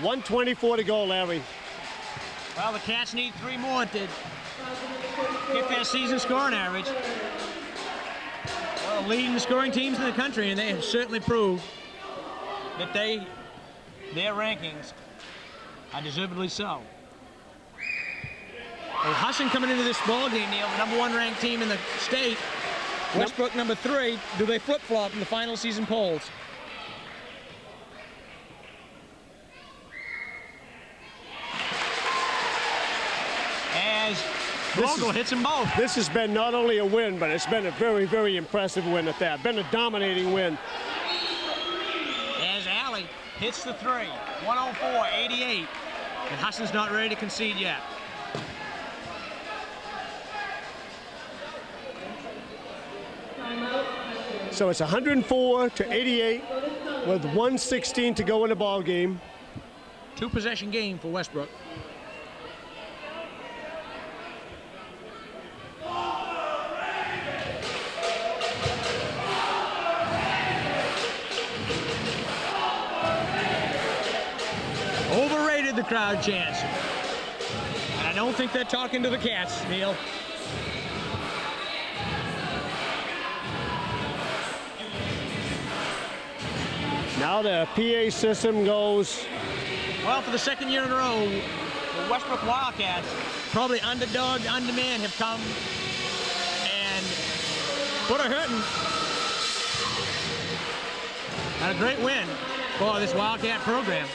124 to go, Larry.
Well, the Cats need 3 more to get their season scoring average. Well, leading the scoring teams in the country, and they have certainly proved that their rankings are deservedly so. Well, Husson coming into this ball game, Neil, the #1 ranked team in the state. Westbrook #3. Do they flip-flop in the final season polls? as Vogel hits them both.
This has been not only a win, but it's been a very, very impressive win at that. Been a dominating win.
As Alley hits the three, 104-88, and Husson's not ready to concede yet.
So it's 104-88 with 1:16 to go in the ball game.
Two-possession game for Westbrook. Overrated, the crowd chants. And I don't think they're talking to the Cats, Neil.
Now the PA system goes.
Well, for the second year in a row, the Westbrook Wildcats, probably underdog, underman, have come and put a hurting. And a great win for this Wildcat program.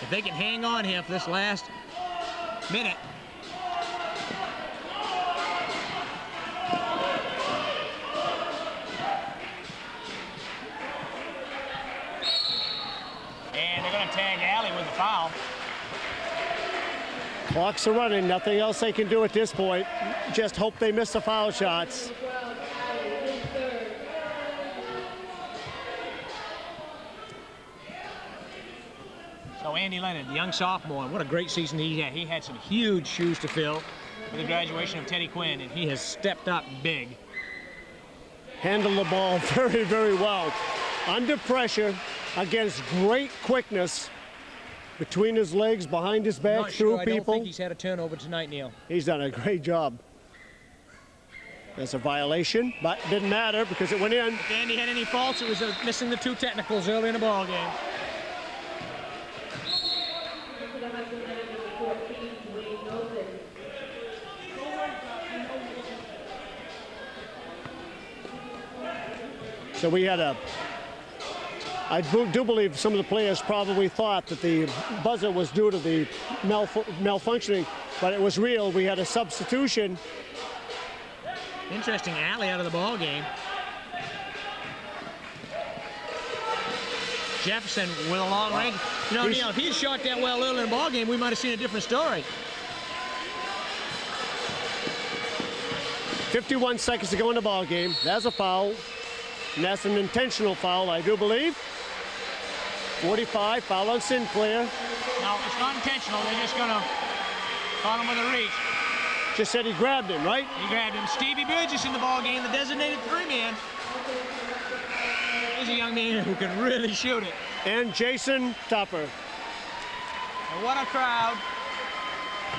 If they can hang on here for this last minute. And they're going to tag Alley with the foul.
Clocks are running. Nothing else they can do at this point. Just hope they miss the foul shots.
So Andy Leonard, the young sophomore, what a great season he had. He had some huge shoes to fill with the graduation of Teddy Quinn, and he has stepped up big.
Handled the ball very, very well. Under pressure, against great quickness, between his legs, behind his back,
Not
through
sure. I don't
people.
think he's had a turnover tonight, Neil.
He's done a great job. That's a violation, but didn't matter because it went in.
If Andy had any faults, it was missing the two technicals early in the ball game.
So we had I do believe some of the players probably thought that the buzzer was due to the malfunctioning, but it was real. We had a substitution.
Interesting, Alley out of the ball game. Jefferson with a long range. You know, Neil, if he had shot that well early in the ball game, we might have seen a different story.
51 seconds to go in the ball game. That's a foul. And that's an intentional foul, I do believe. 45, foul on Sinclair.
No, it's not intentional. They're just going to caught him with a reach.
Just said he grabbed him, right?
He grabbed him. Stevie Burgess in the ball game, the designated three-man. He's a young man who can really shoot it.
And Jason Tupper.
And what a crowd.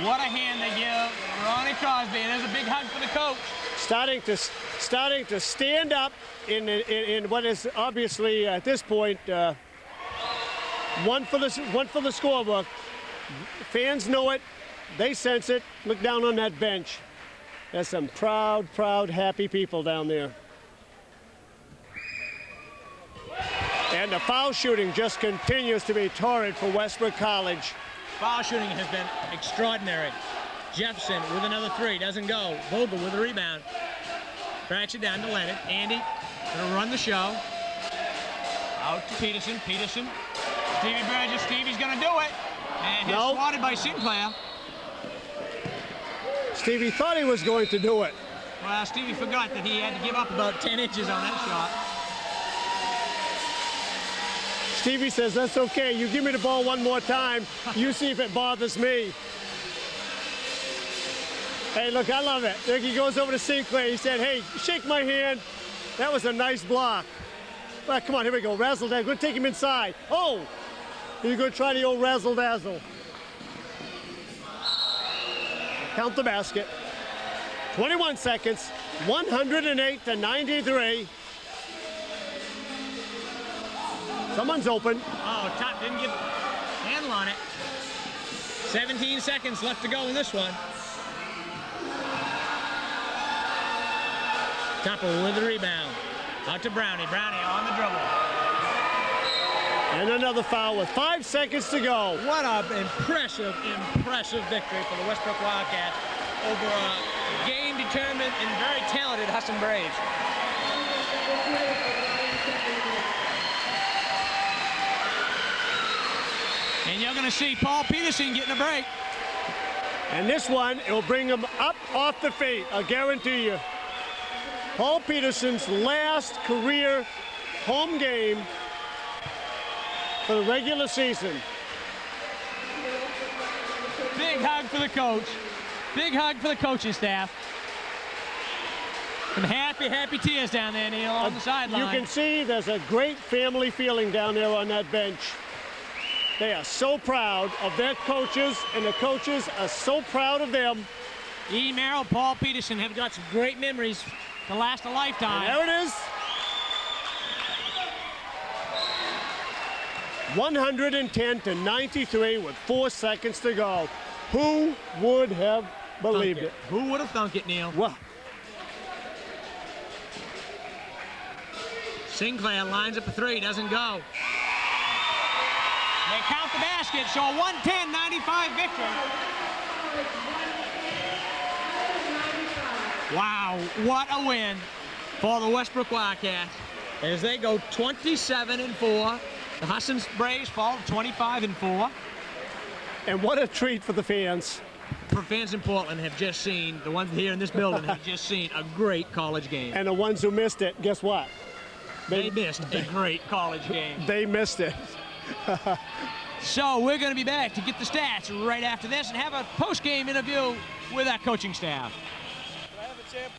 What a hand they give Ronnie Crosby. And there's a big hug for the coach.
Starting to stand up in what is obviously at this point one for the scorebook. Fans know it, they sense it. Look down on that bench. There's some proud, happy people down there. And the foul shooting just continues to be torrid for Westbrook College.
Foul shooting has been extraordinary. Jefferson with another three, doesn't go. Vogel with a rebound. Cracks it down to Leonard. Andy gonna run the show. Out to Peterson. Peterson. Stevie Burgess. Stevie's gonna do it. And he's swatted by Sinclair.
Stevie thought he was going to do it.
Well, Stevie forgot that he had to give up about 10 inches on that shot.
Stevie says, that's okay. You give me the ball one more time. You see if it bothers me. Hey, look, I love it. Look, he goes over to Sinclair. He said, hey, shake my hand. That was a nice block. Well, come on, here we go. Razzle-dazzle. Going to take him inside. Oh, he's going to try the old razzle-dazzle. Count the basket. 21 seconds. 108-93. Someone's open.
Oh, Top didn't get a handle on it. 17 seconds left to go in this one. Topper with the rebound. Out to Brownie. Brownie on the dribble.
And another foul with 5 seconds to go.
What an impressive victory for the Westbrook Wildcats over a game-determined and very talented Husson Braves. And you're going to see Paul Peterson getting a break.
And this one, it will bring him up off the feet, I guarantee you. Paul Peterson's last career home game for the regular season.
Big hug for the coach. Big hug for the coaching staff. Some happy tears down there, Neil, on the sideline.
You can see there's a great family feeling down there on that bench. They are so proud of their coaches, and the coaches are so proud of them.
E. Merrill, Paul Peterson have got some great memories to last a lifetime.
And there it is. 110-93 with 4 seconds to go. Who would have believed it?
Who would have thunk it, Neil?
Well,
Sinclair lines up a three, doesn't go. They count the basket, so a 110-95 victory. Wow, what a win for the Westbrook Wildcats as they go 27-4. The Husson Braves fall 25-4.
and what a treat for the fans.
For fans in Portland have just seen, the ones here in this building have just seen a great college game.
And the ones who missed it, guess what?
They missed a great college game.
They missed it.
So we're going to be back to get the stats right after this and have a post-game interview with our coaching staff.
Can I have a champ?